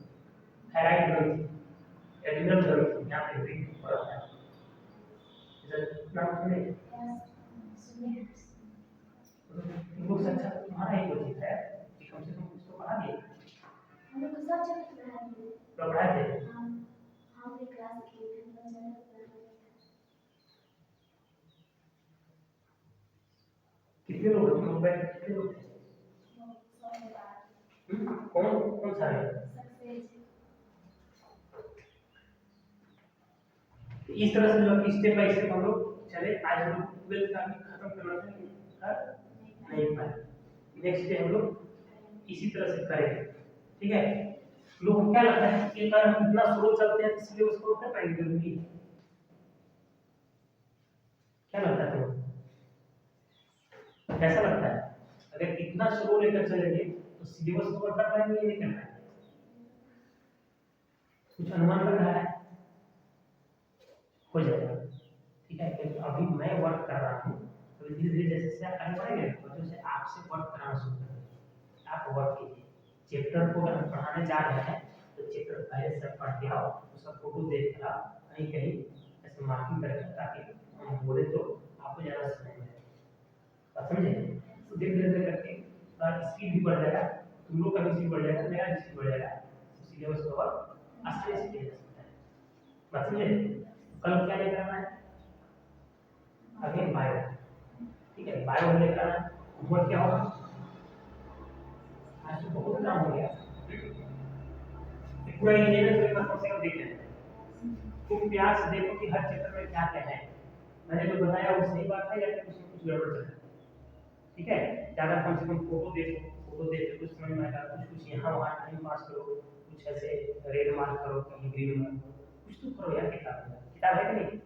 थायराइड ग्रंथि, एड्रिनल ग्रंथि, यहाँ पे भी पढ़ता है। नाम सुने बुक्स अच्छा तुम्हारा ही कोचिंग है कि कम से कम कुछ तो पढ़ा दिए। हम लोग सब चैप्टर पढ़ाए थे। हम भी क्लास की कितने लोग हैं? तुम लोग बैठ कितने लोग थे? कौन कौन सा है? इस तरह से जो स्टेप बाय स्टेप हम लोग चले। आज हम लोग 12th का भी खत्म करना था, नहीं पाए। नेक्स्ट डे हम लोग इसी तरह से करेंगे, ठीक है। लोगों को क्या लगता है कि अगर हम इतना स्लो चलते हैं तो इसलिए उसको कर पाएंगे जल्दी? क्या लगता है तुम्हें? कैसा लगता है? अगर इतना स्लो लेकर चलेंगे तो सिलेबस कवर कर पाएंगे या नहीं कर पाएंगे? कुछ अनुमान लग रहा है? हो जाएगा, ठीक है। क्योंकि अभी मैं वर्क कर रहा हूँ, तो धीरे धीरे जैसे जैसे आगे बढ़ेंगे तो जैसे आपसे वर्क कराना शुरू करेंगे। आप वर्क कीजिए चैप्टर को। अगर हम पढ़ाने जा रहे हैं तो चैप्टर पहले से पढ़ के आओ, उसका फोटो देख कर आओ, कहीं कहीं ऐसे मार्किंग करें ताकि हम बोले तो आपको ज़्यादा समझ में आए। बात समझे? तो धीरे धीरे करके स्पीड भी बढ़ जाएगा, तुम लोग का भी स्पीड बढ़ जाएगा, मेरा भी स्पीड बढ़ जाएगा, सिलेबस कवर आसानी से किया जा सकता है। बात समझे? कल क्या लेकर आना है? अगेन बायो, ठीक है। बायो लेकर आना है। होमवर्क क्या होगा? आज तो बहुत काम हो गया, पूरा इंजीनियर पेपर कम से कम देख लेना। तुम प्यार से देखो कि हर चैप्टर में क्या क्या है। मैंने जो बताया वो सही बात है या फिर उसमें कुछ गड़बड़ चल रहा है, ठीक है। ज़्यादा कम से कम फोटो देखो, फोटो देख के कुछ समझ में आएगा। कुछ कुछ यहाँ वहाँ टाइम पास करो, कुछ ऐसे रेड मार्क करो, कहीं ग्रीन मार्क करो, कुछ तो करो यार। किताब है कि नहीं?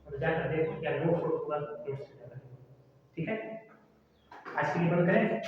और जाकर देखो क्या नोट्स होगा, नोट्स से जाकर, ठीक है। आज के लिए बंद करें।